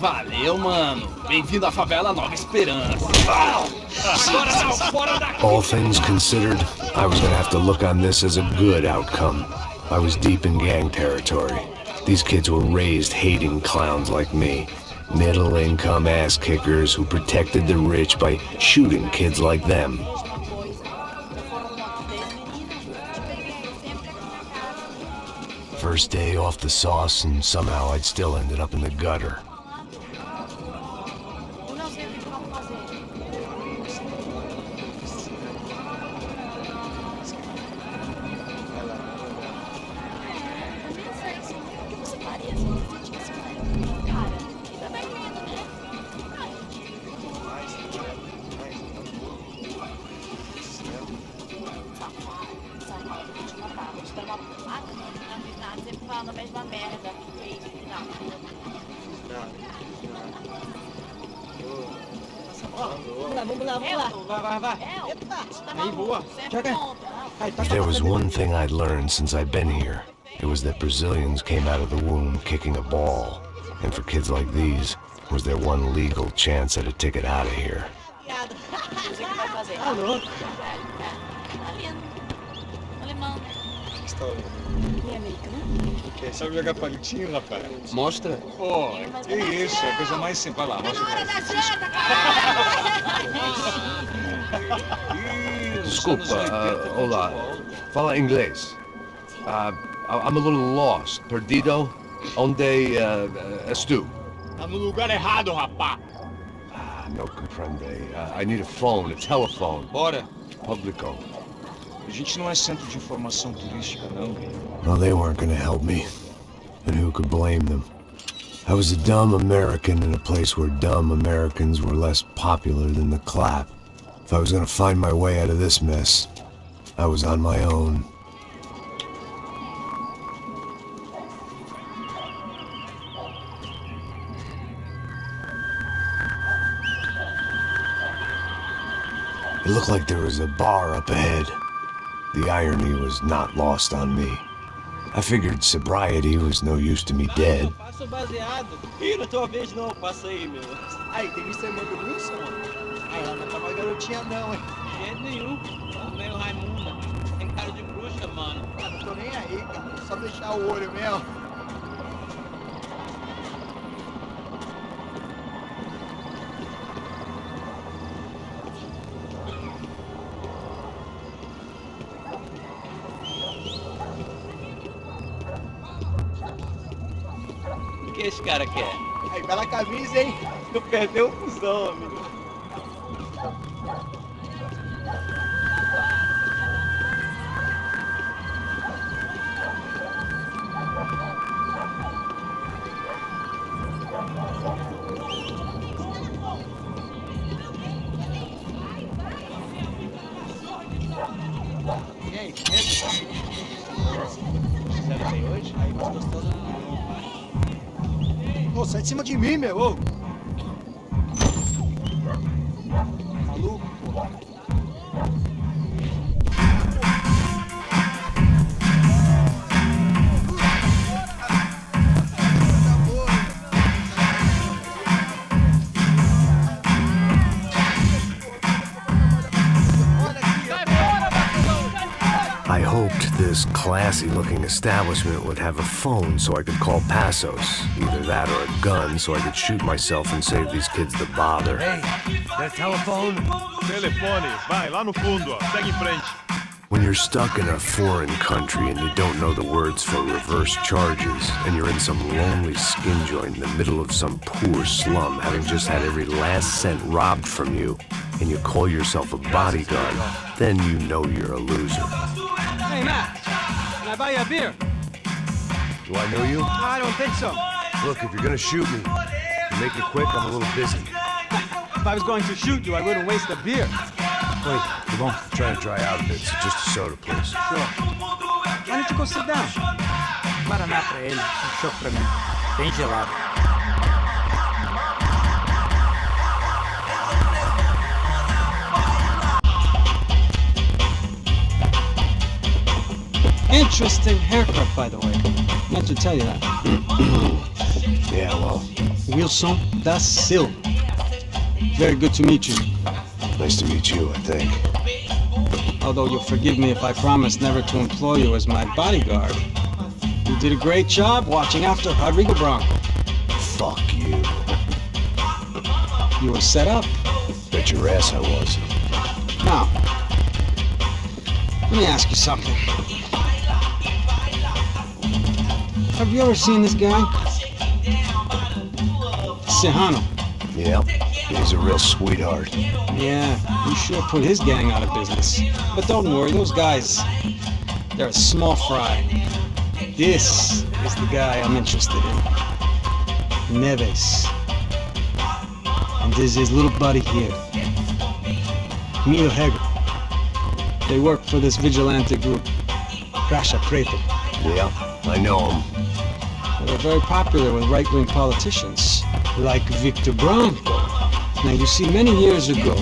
Valeu, mano. Bem-vindo à favela Nova Esperança. Agora não, fora daqui! All things considered, I was gonna have to look on this as a good outcome. I was deep in gang territory. These kids were raised hating clowns like me. Middle-income ass-kickers who protected the rich by shooting kids like them. First day off the sauce, and somehow I'd still ended up in the gutter. If there was one thing I'd learned since I'd been here, it was that Brazilians came out of the womb kicking a ball. And for kids like these, was their one legal chance at a ticket out of here. Sabe jogar palitinho, rapaz? Mostra. Pô, que isso, é a coisa mais simples. Vai lá, mostra pra ele. Desculpa, olá. Fala inglês. I'm a little lost. Perdido? Onde és tu? Tá no lugar errado, rapá. No comprende. I need a phone, a telephone. Bora. Publico. A gente não é centro de informação turística, não. Well, they weren't gonna help me. And who could blame them? I was a dumb American in a place where dumb Americans were less popular than the clap. If I was gonna find my way out of this mess, I was on my own. It looked like there was a bar up ahead. The irony was not lost on me. I figured sobriety was no use to me dead. Passo baseado. Ih, não tua vez não, passa aí, meu. Aí, tem visto a irmã do Wilson, mano? Aí, ela não tá mais garotinha não, hein? De jeito nenhum. Meio Raimunda. Tem cara de bruxa, mano. Ah, não tô nem aí, cara. Só fechar o olho mesmo. O que esse cara quer? Aí, bela camisa, hein? Tu perdeu o fusão, amigo. E aí, entra. Fizeram bem hoje? Aí, mais gostosa. Ô, sai de cima de mim, meu! Ô. Maluco, pô. I hoped this classy-looking establishment would have a phone so I could call Passos. Either that or a gun so I could shoot myself and save these kids the bother. Hey, that telephone? Telefone, vai lá no fundo, ó. Segue em frente. When you're stuck in a foreign country and you don't know the words for reverse charges, and you're in some lonely skin joint in the middle of some poor slum, having just had every last cent robbed from you, and you call yourself a bodyguard, then you know you're a loser. Hey, Matt. Can I buy you a beer? Do I know you? I don't think so. Look, if you're gonna shoot me, make it quick, I'm a little busy. If I was going to shoot you, I wouldn't waste a beer. Wait, come on. I'm trying to dry out a bit, so just a soda, please. Sure. Why don't you go sit down? Guaraná pra ele, chopp pra mim. Bem gelado. Interesting haircut, by the way. Meant to tell you that. Yeah, well, Wilson da Silva. Very good to meet you. nice to meet you, I think. Although you'll forgive me if I promise never to employ you as my bodyguard. You did a great job watching after Rodrigo Branco. Fuck you. You were set up. Bet your ass I was. Now, let me ask you something. Have you ever seen this guy? Serrano. Yeah, he's a real sweetheart. Yeah, he sure put his gang out of business. But don't worry, those guys, they're a small fry. This is the guy I'm interested in. Neves. And there's his little buddy here. Milo Heger. They work for this vigilante group, Caixa Preta. Yeah, I know him. They're very popular with right-wing politicians, like Victor Branco. Now, you see, many years ago,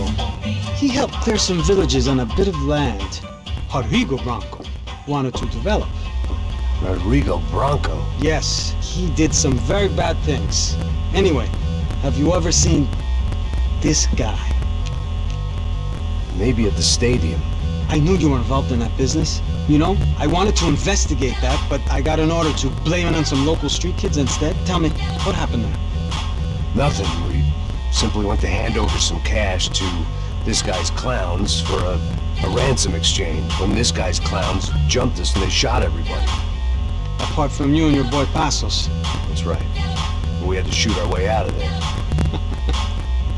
he helped clear some villages on a bit of land Rodrigo Branco wanted to develop. Rodrigo Branco? Yes, he did some very bad things. Anyway, have you ever seen this guy? Maybe at the stadium. I knew you were involved in that business. You know, I wanted to investigate that, but I got an order to blame it on some local street kids instead. Tell me, what happened there? Nothing. We simply went to hand over some cash to this guy's clowns for a ransom exchange. When this guy's clowns jumped us and they shot everybody. Apart from you and your boy Passos. That's right. We had to shoot our way out of there.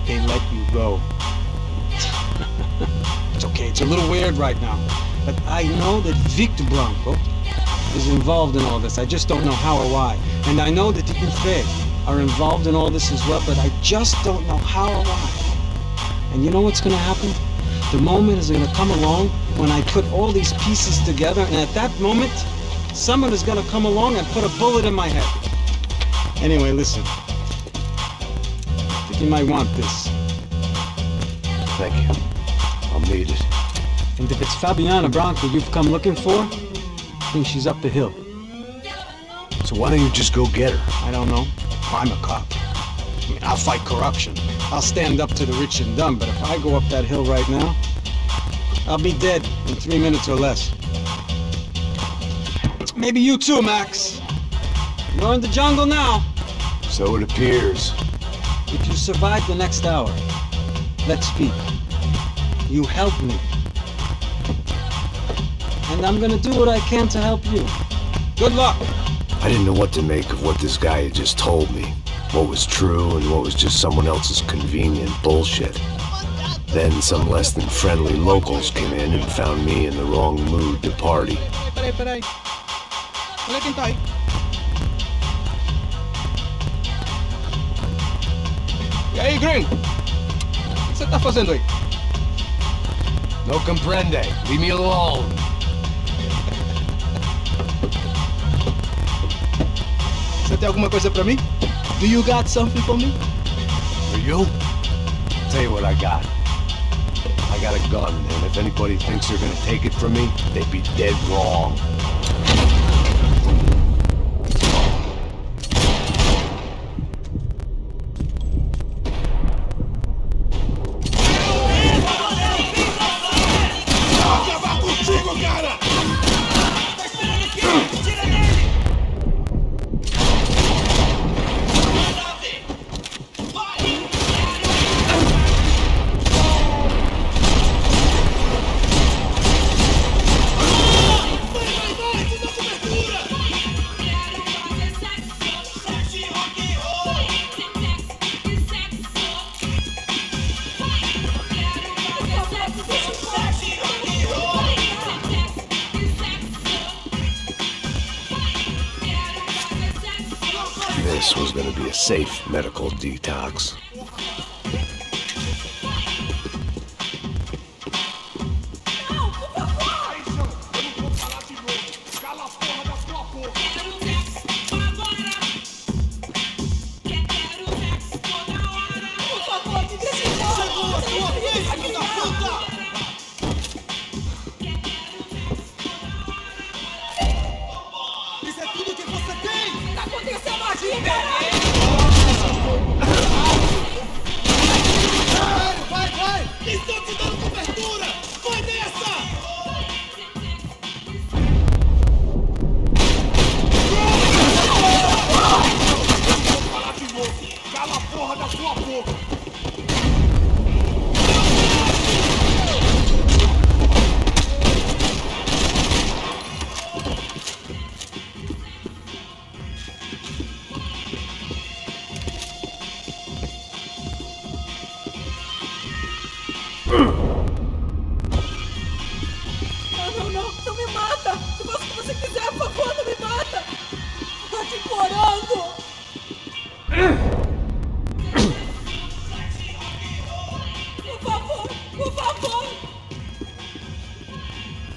They let you go. It's okay, it's a little weird right now. But I know that Victor Branco is involved in all this. I just don't know how or why. And I know that the Ufre are involved in all this as well, but I just don't know how or why. And you know what's gonna happen? The moment is gonna come along when I put all these pieces together, and at that moment, someone is gonna come along and put a bullet in my head. Anyway, listen. I think you might want this. Thank you. I'll need it. And if it's Fabiana Branco you've come looking for, I think she's up the hill. So why don't you just go get her? I don't know. I'm a cop. I mean, I'll fight corruption. I'll stand up to the rich and dumb, but if I go up that hill right now, I'll be dead in 3 minutes or less. Maybe you too, Max. You're in the jungle now. So it appears. If you survive the next hour, let's speak. You help me. And I'm gonna do what I can to help you. Good luck! I didn't know what to make of what this guy had just told me. What was true and what was just someone else's convenient bullshit. Then some less than friendly locals came in and found me in the wrong mood to party. Peraí. Olha quem tá aí. E aí, gringo? O que você tá fazendo aí? No comprende. Leave me alone. Você tem alguma coisa pra mim? Do you got something for me? For you? I'll tell you what I got. I got a gun, and if anybody thinks they're gonna take it from me, they'd be dead wrong. This was gonna be a safe medical detox. boca. Não me mata! Eu faço o que você quiser, por favor, não me mata! Tô te implorando! Por favor!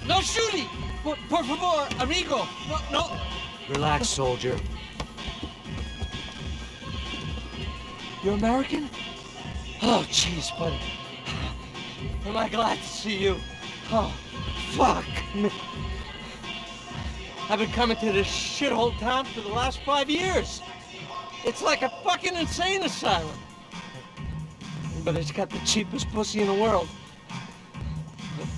No shooting! Por favor, amigo! No! Relax, soldier. You're American? Oh, jeez, buddy. Am I glad to see you? Oh, fuck me. I've been coming to this shithole town for the last 5 years. It's like a fucking insane asylum. But it's got the cheapest pussy in the world.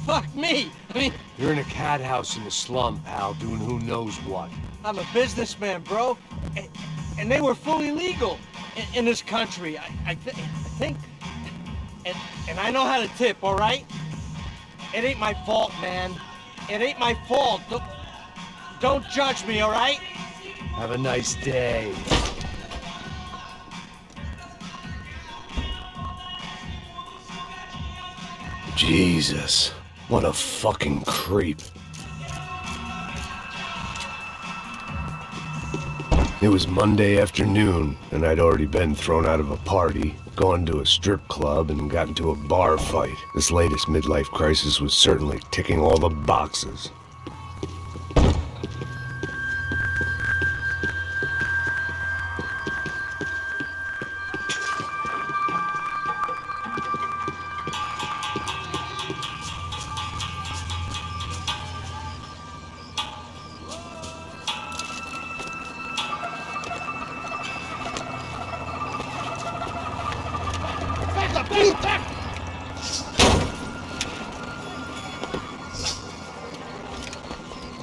Fuck me! I mean, You're in a cat house in the slum, pal, doing who knows what. I'm a businessman, bro. And they were fully legal in this country, I think. And I know how to tip, all right? It ain't my fault, man. It ain't my fault. Don't judge me, all right? Have a nice day. Jesus, what a fucking creep. It was Monday afternoon, and I'd already been thrown out of a party, gone to a strip club, and got into a bar fight. This latest midlife crisis was certainly ticking all the boxes.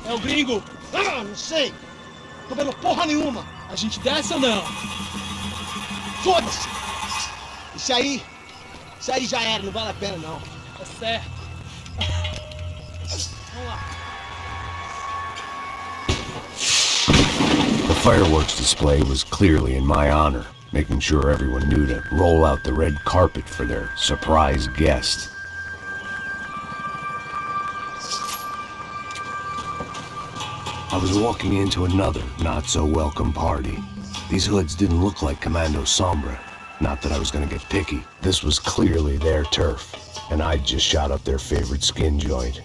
É o gringo! Ah, não sei! Tô vendo porra nenhuma! A gente desce ou não? Foda-se! Isso aí já era, não vale a pena não. Tá certo. Vamos lá. The fireworks display was clearly in my honor, making sure everyone knew to roll out the red carpet for their surprise guest. I was walking into another not-so-welcome party. These hoods didn't look like Commando Sombra. Not that I was gonna get picky. This was clearly their turf, and I'd just shot up their favorite skin joint.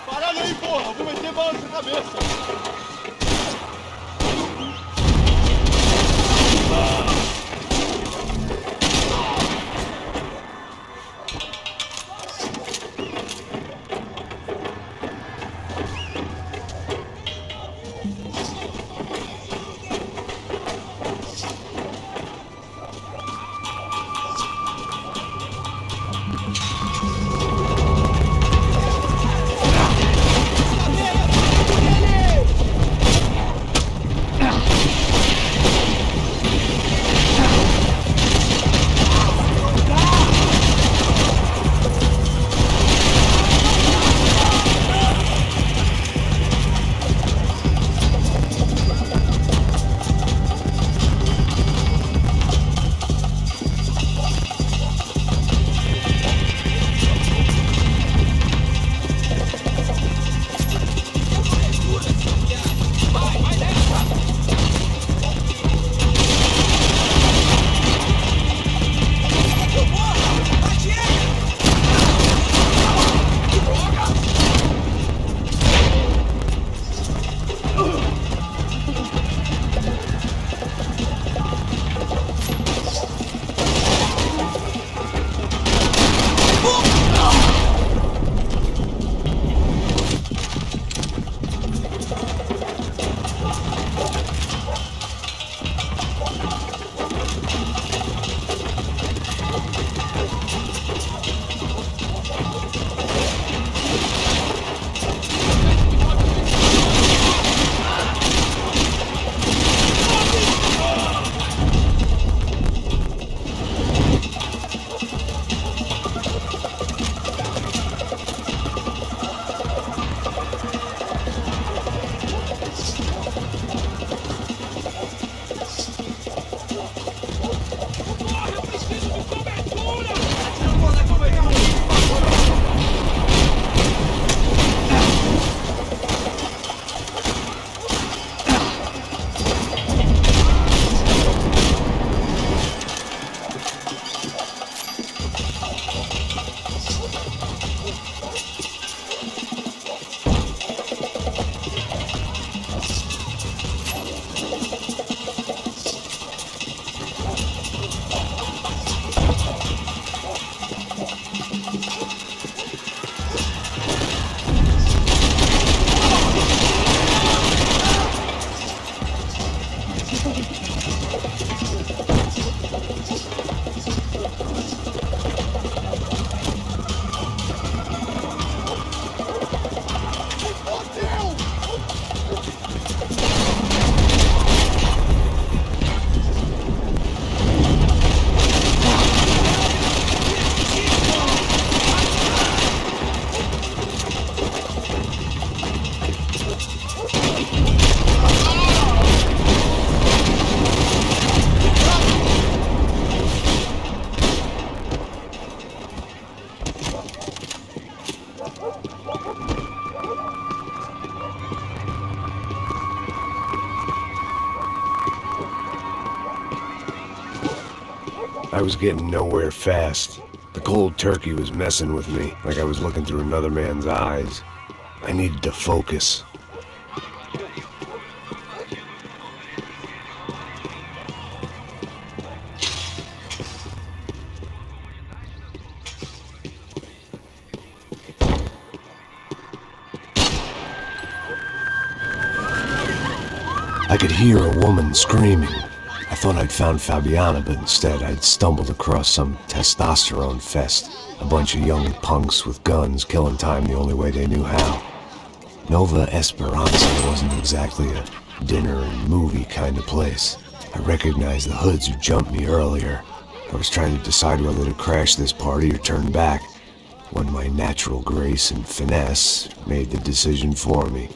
Parada aí, porra! Eu vou meter bala na sua cabeça! I was getting nowhere fast. The cold turkey was messing with me, like I was looking through another man's eyes. I needed to focus. I could hear a woman screaming. I thought I'd found Fabiana, but instead I'd stumbled across some testosterone fest. A bunch of young punks with guns killing time the only way they knew how. Nova Esperanza wasn't exactly a dinner and movie kind of place. I recognized the hoods who jumped me earlier. I was trying to decide whether to crash this party or turn back, when my natural grace and finesse made the decision for me.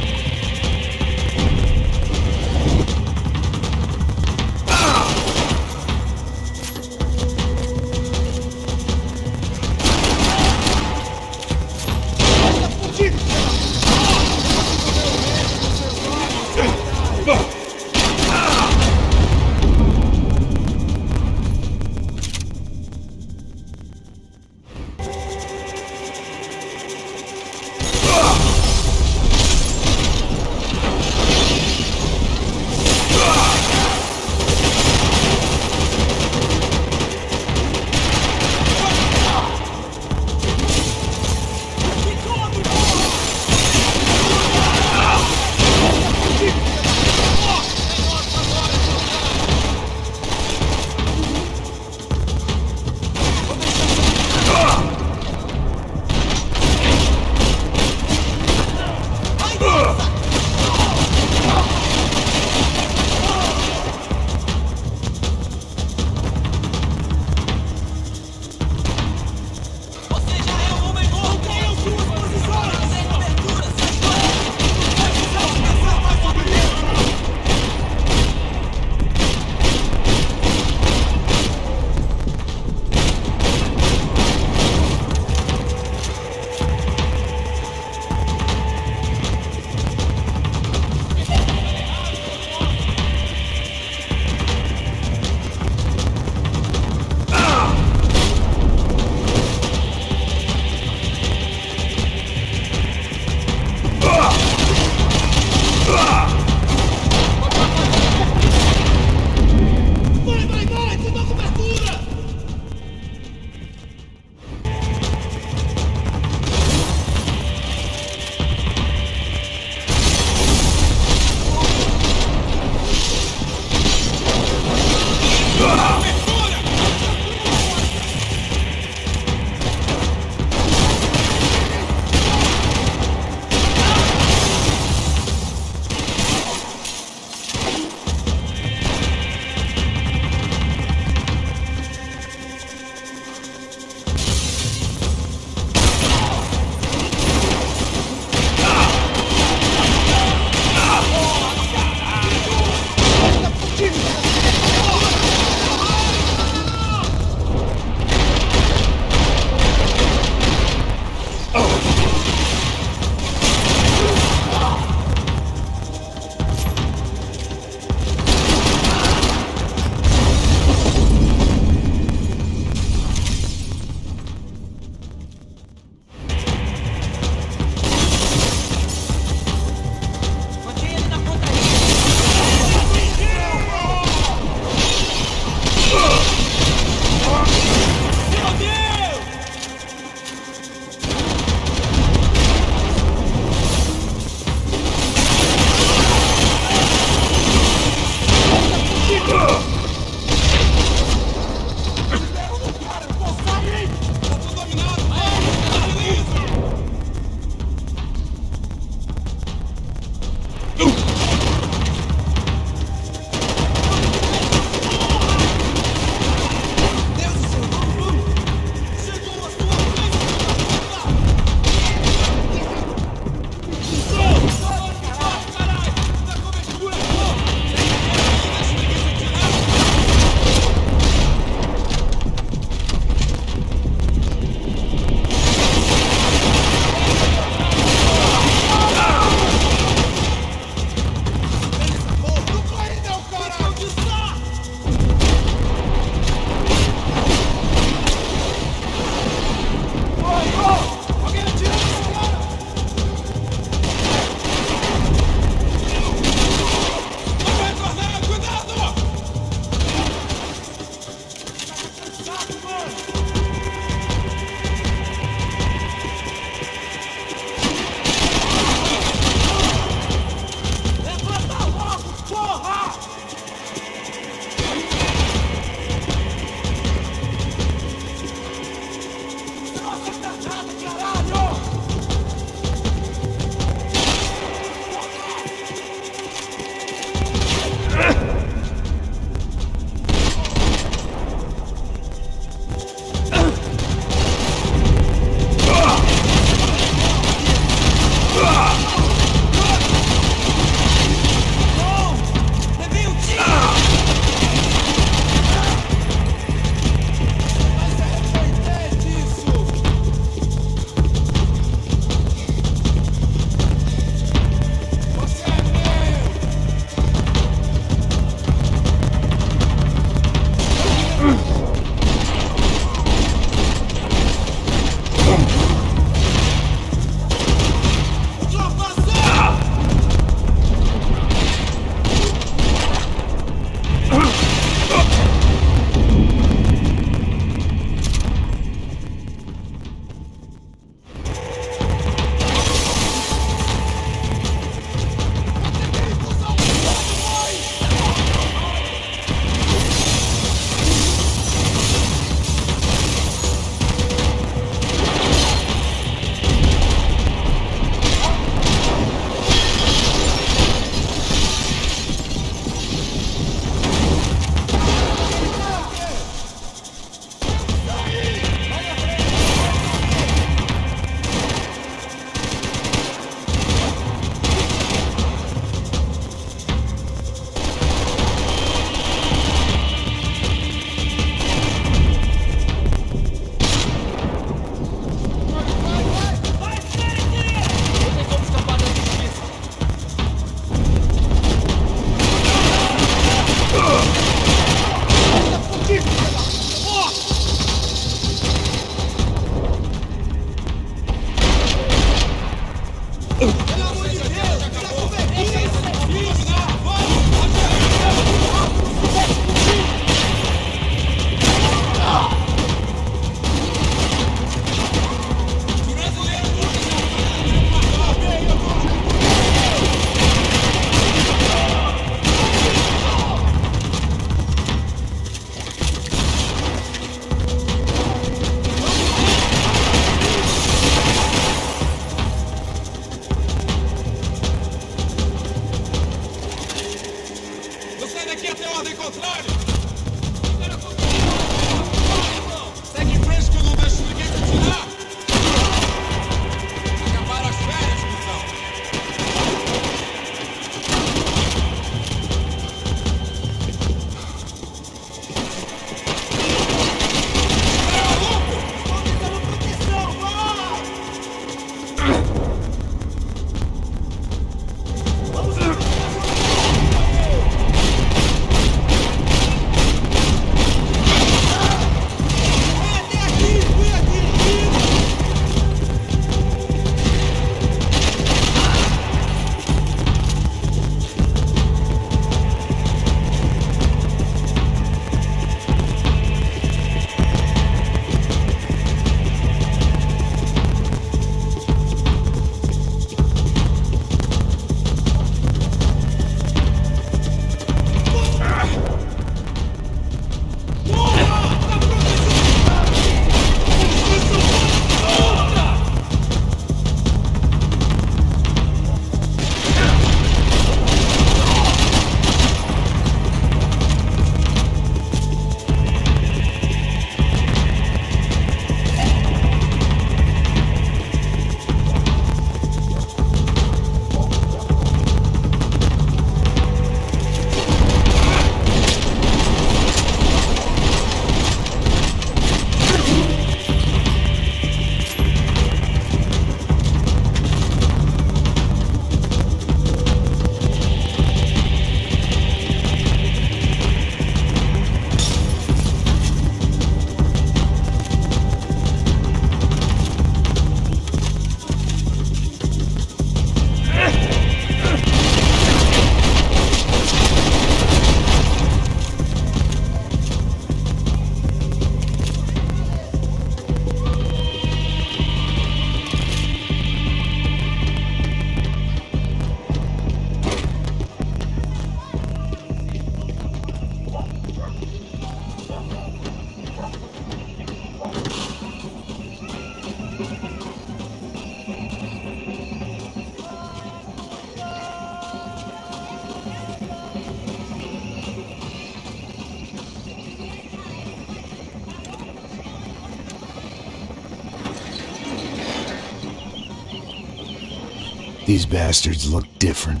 These bastards looked different,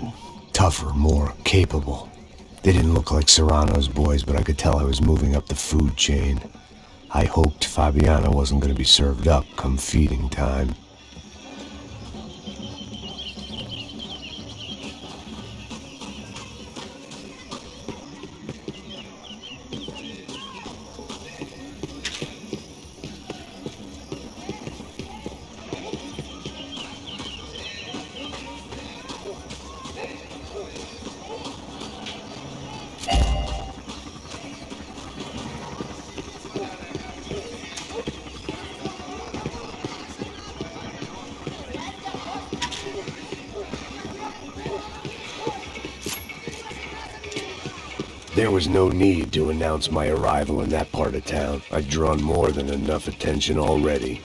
tougher, more capable. They didn't look like Serrano's boys, but I could tell I was moving up the food chain. I hoped Fabiana wasn't going to be served up come feeding time. There was no need to announce my arrival in that part of town. I'd drawn more than enough attention already.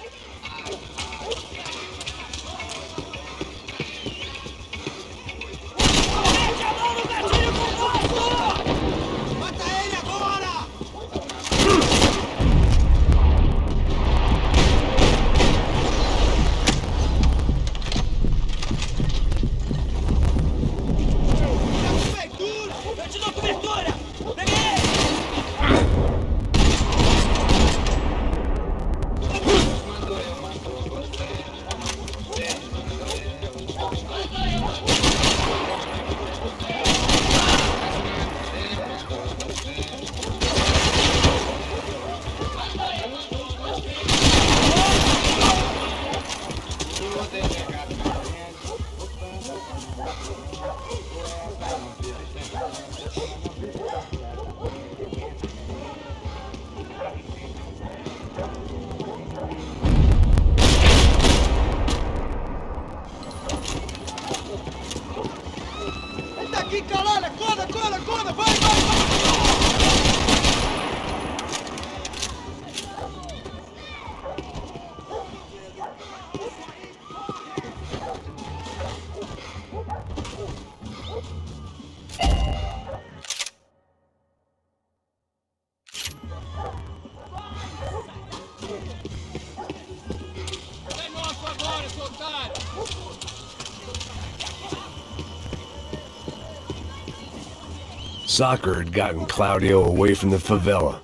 Ele tá aqui, caralho! Acorda, acorda, acorda! Vai, vai, vai! É nosso agora, seu otário! Soccer had gotten Claudio away from the favela,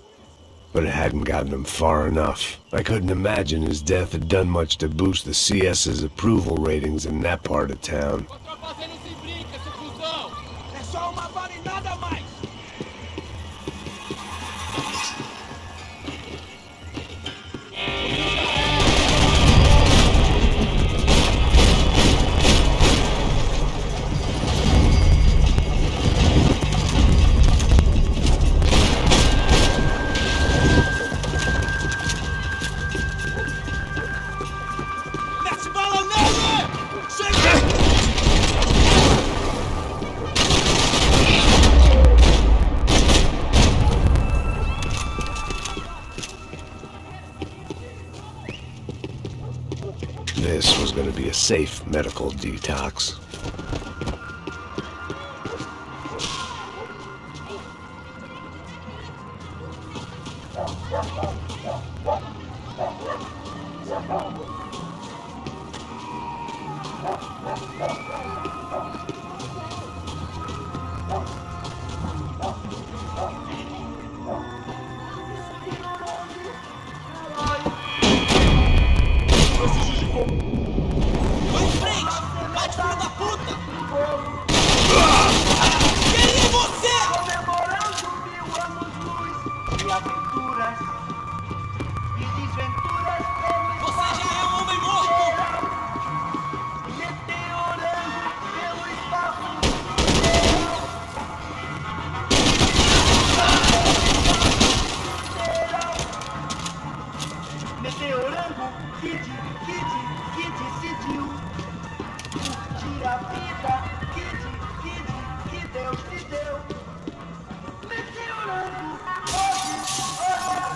but it hadn't gotten him far enough. I couldn't imagine his death had done much to boost the CS's approval ratings in that part of town. Você não se brinca, seu cuzão! É só uma bala e nada mais! Mete bala nele! Chega! This was going to be a safe medical detox. Vai em frente! Vai de filho da puta! Quem é você? Comemorando 1000 anos-luz de aventuras e desventuras pelo Você já é um homem morto! meteorando pelo espaço sideral. Meteorando, Kid decidiu curtir a vida. Kid, que Deus te deu. Meteorando, hoje sou eu.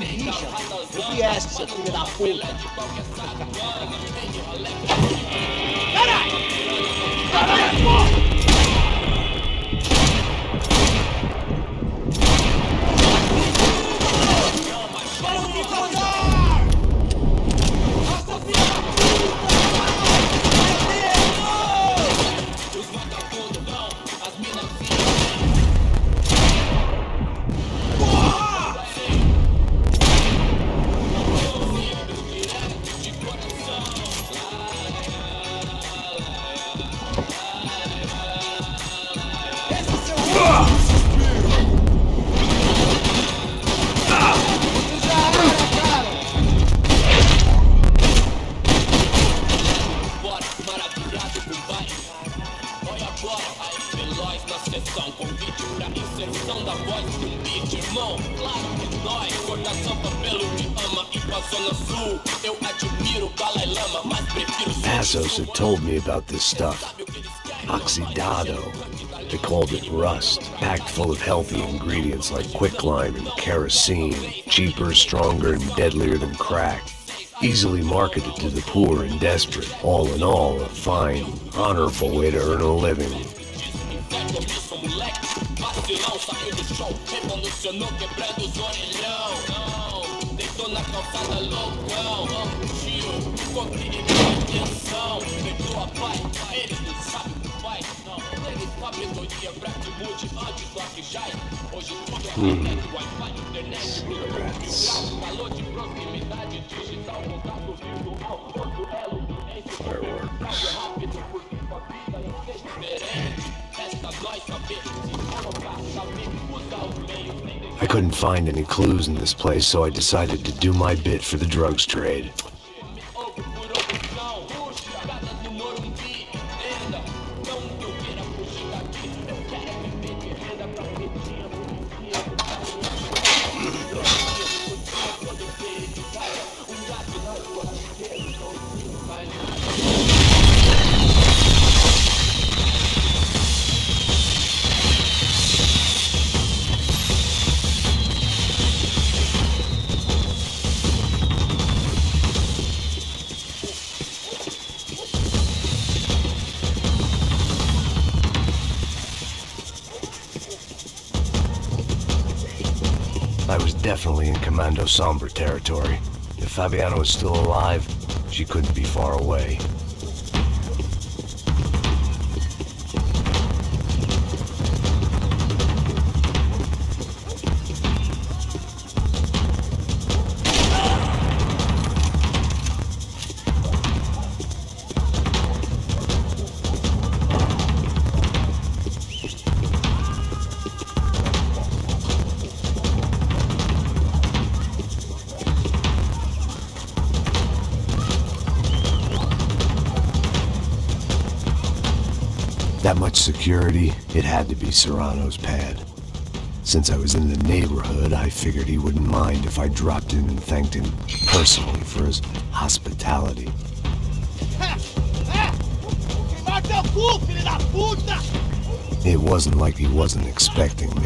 Richard, eu que é esse, seu filho da puta? Caralho! Caralho, porra! Passos had told me about this stuff. Oxidado. They called it rust, packed full of healthy ingredients like quicklime and kerosene, cheaper, stronger, and deadlier than crack. Easily marketed to the poor and desperate. All in all, a fine, honorable way to earn a living. I couldn't find any clues in this place, so I decided to do my bit for the drugs trade. I was definitely in Commando Sombra territory. If Fabiana was still alive, she couldn't be far away. That much security, it had to be Serrano's pad. Since I was in the neighborhood, I figured he wouldn't mind if I dropped in and thanked him personally for his hospitality. It wasn't like he wasn't expecting me.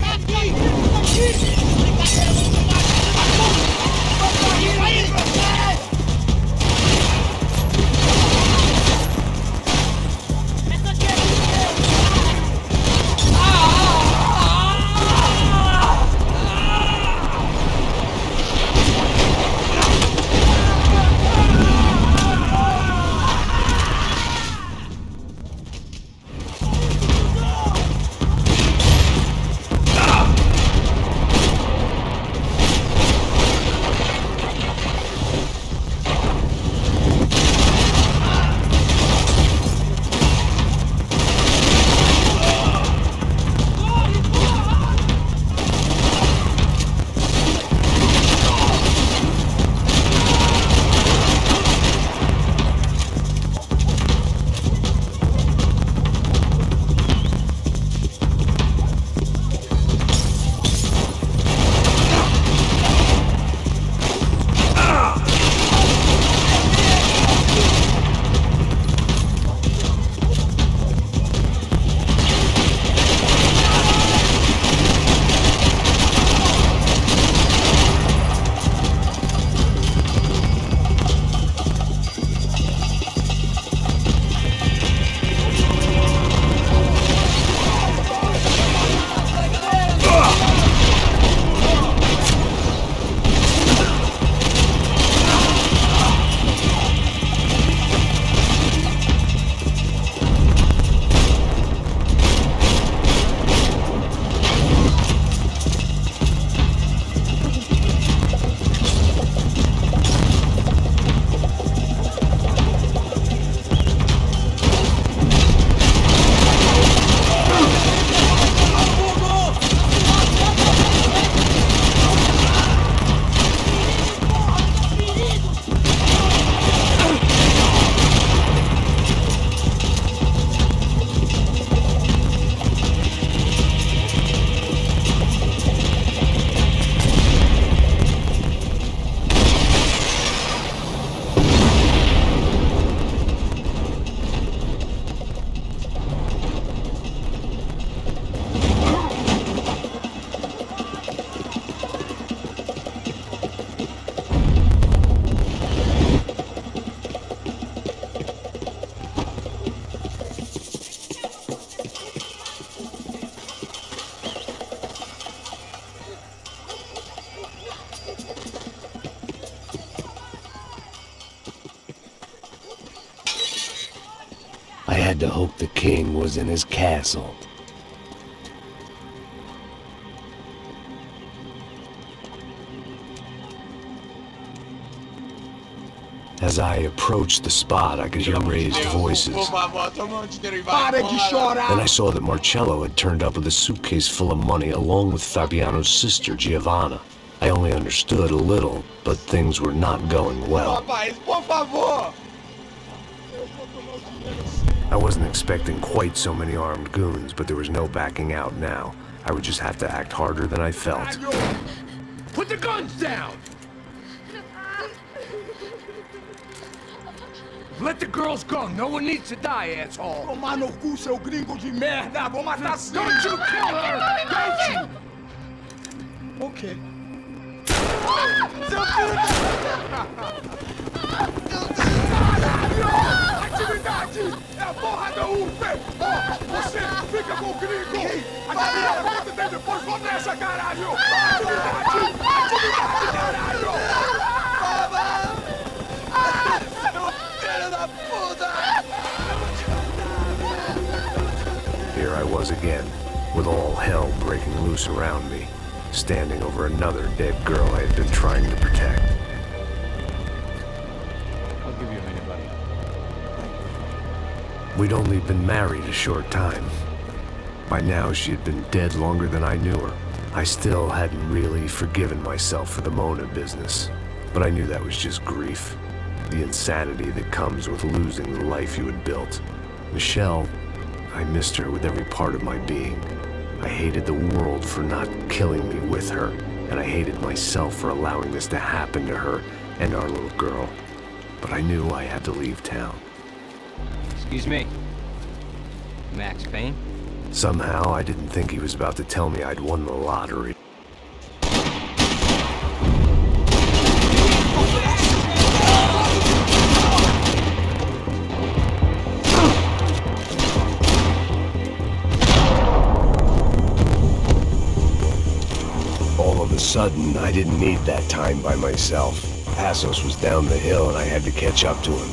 to hope the king was in his castle. As I approached the spot, I could hear raised voices. Then I saw that Marcello had turned up with a suitcase full of money along with Fabiano's sister, Giovanna. I only understood a little, but things were not going well. I wasn't expecting quite so many armed goons, but there was no backing out now. I would just have to act harder than I felt. Put the guns down! Let the girls go. No one needs to die, asshole. Tomar no cu, seu gringo de merda! Vou matar sim! Don't you kill her! Don't you! Ok. Seu filho da... Atividade! É a porra da UP! Você fica com o gringo! A galera conta dele depois, vou nessa, caralho! Atividade! Atividade, caralho! Here I was again, with all hell breaking loose around me, standing over another dead girl I had been trying to protect. I'll give you a minute, buddy. We'd only been married a short time. By now, she had been dead longer than I knew her. I still hadn't really forgiven myself for the Mona business, but I knew that was just grief. The insanity that comes with losing the life you had built. Michelle, I missed her with every part of my being. I hated the world for not killing me with her, and I hated myself for allowing this to happen to her and our little girl. But I knew I had to leave town. Excuse me. Max Payne? Somehow, I didn't think he was about to tell me I'd won the lottery. All of a sudden, I didn't need that time by myself. Passos was down the hill and I had to catch up to him.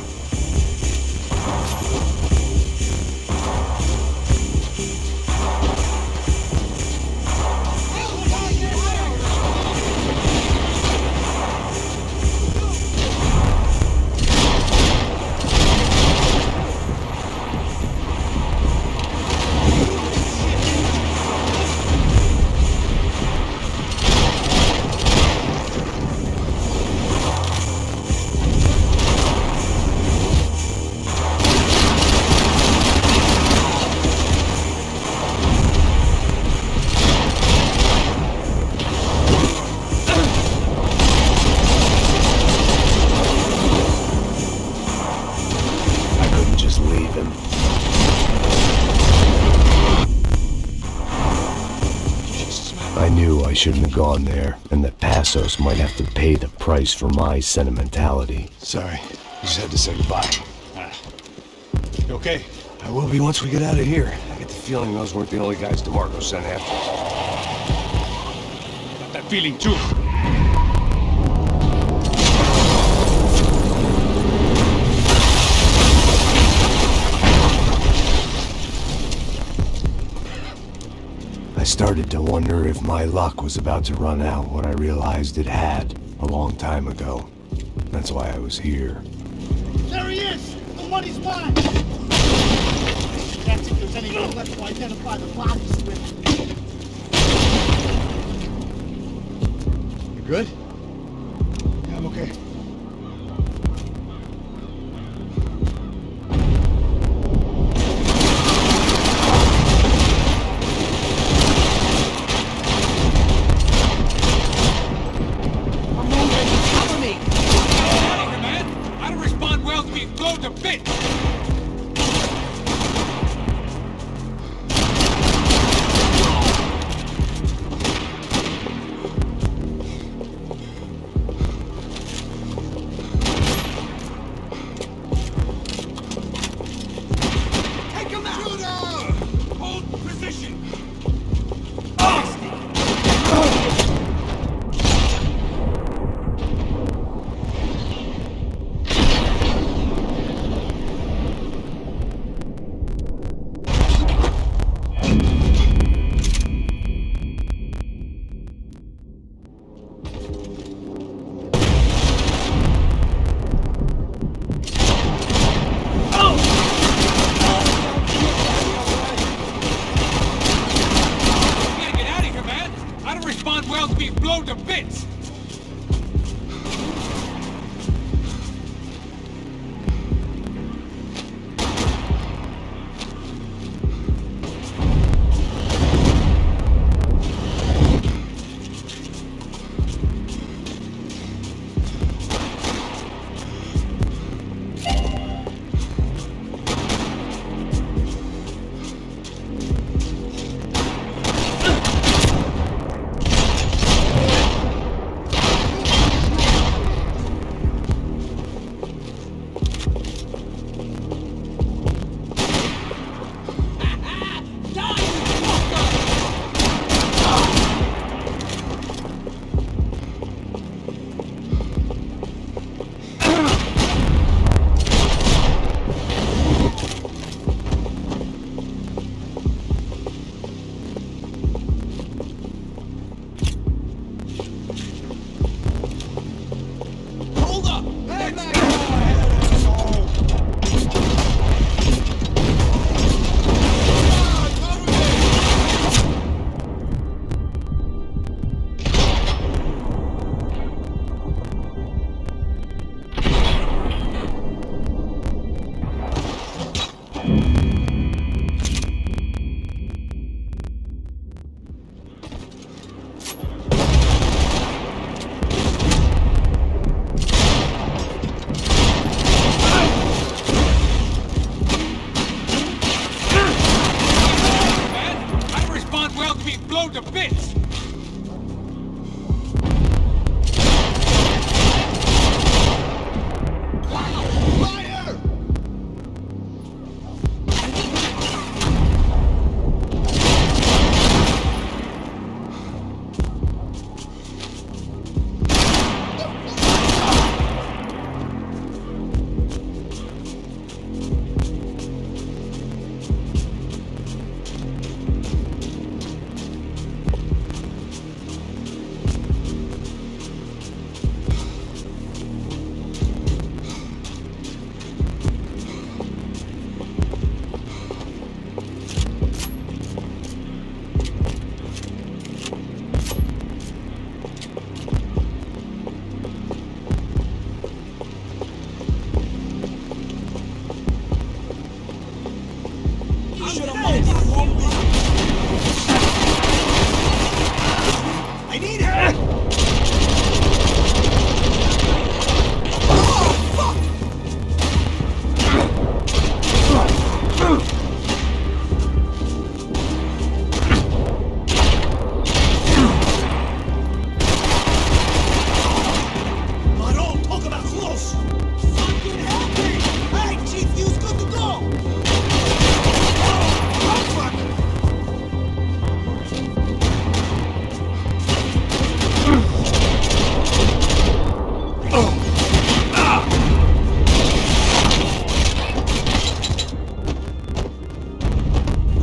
I knew I shouldn't have gone there, and that Passos might have to pay the price for my sentimentality. Sorry, we just had to say goodbye. You okay? I will be once we get out of here. I get the feeling those weren't the only guys DeMarco sent after us. Got that feeling too. I started to wonder if my luck was about to run out when I realized it had a long time ago. That's why I was here. There he is! The money's mine! That's if there's anyone left to identify the bodies with. You good? Yeah, I'm okay.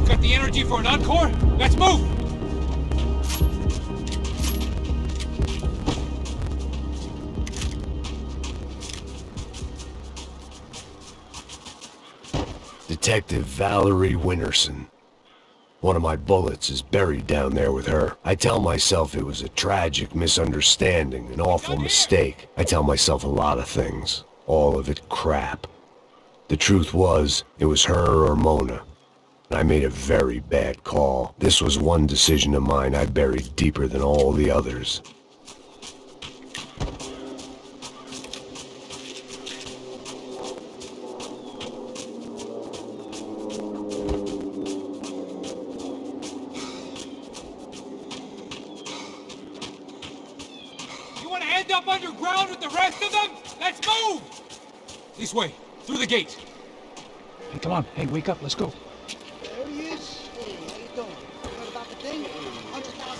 Got the energy for an encore? Let's move! Detective Valerie Winterson. One of my bullets is buried down there with her. I tell myself it was a tragic misunderstanding, an awful mistake. I tell myself a lot of things. All of it crap. The truth was, it was her or Mona. I made a very bad call. This was one decision of mine I buried deeper than all the others. You want to end up underground with the rest of them? Let's move! This way, through the gate. Hey, come on. Hey, wake up. Let's go. There he is. Hey, how you doing? Heard about the thing? $100,000.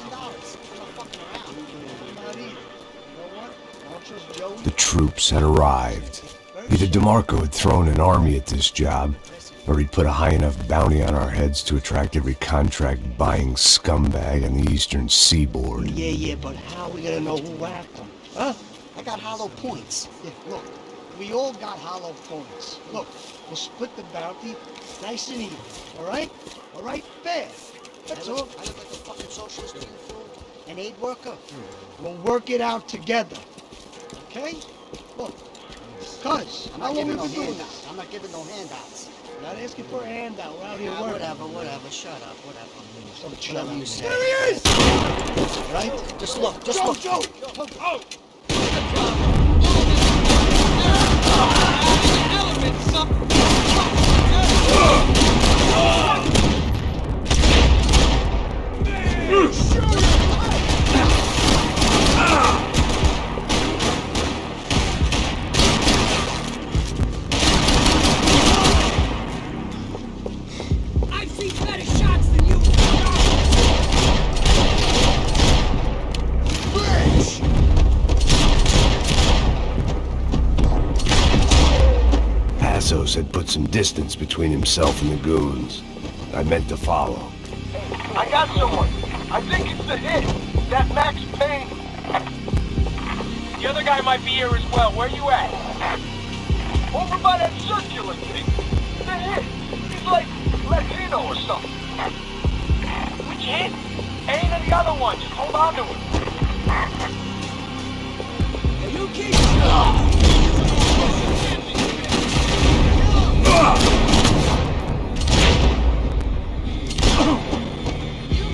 I'm not fucking around. Not either. You know what? I'll trust Joey. The troops had arrived. Either DeMarco had thrown an army at this job, or he'd put a high enough bounty on our heads to attract every contract-buying scumbag on the eastern seaboard. Yeah, but how are we gonna know who whacked him? Huh? I got hollow points. Yeah, look. We all got hollow points. Look, we'll split the bounty nice and even. All right? All right? Fair. That's all. I look like a fucking socialist to you, fool. An aid worker. We'll work it out together. Okay? Look. Cuz, how long have we been doing this? I'm not giving no handouts. I'm not asking for a handout. We're out here working. Whatever. Shut up. Whatever. Whatever you say. There he is! All right? Just look. Joe! Oh! I've seen better shots than you. Passos had put some distance between himself and the goons. I meant to follow. I got someone. I think it's the hit. That Max Payne. The other guy might be here as well. Where you at? Over by that circular thing. The hit. He's like Latino or something. Which hit? Payne and the other one. Just hold on to him. Are you kidding?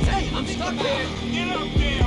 Hey, I'm stuck here. Get up there.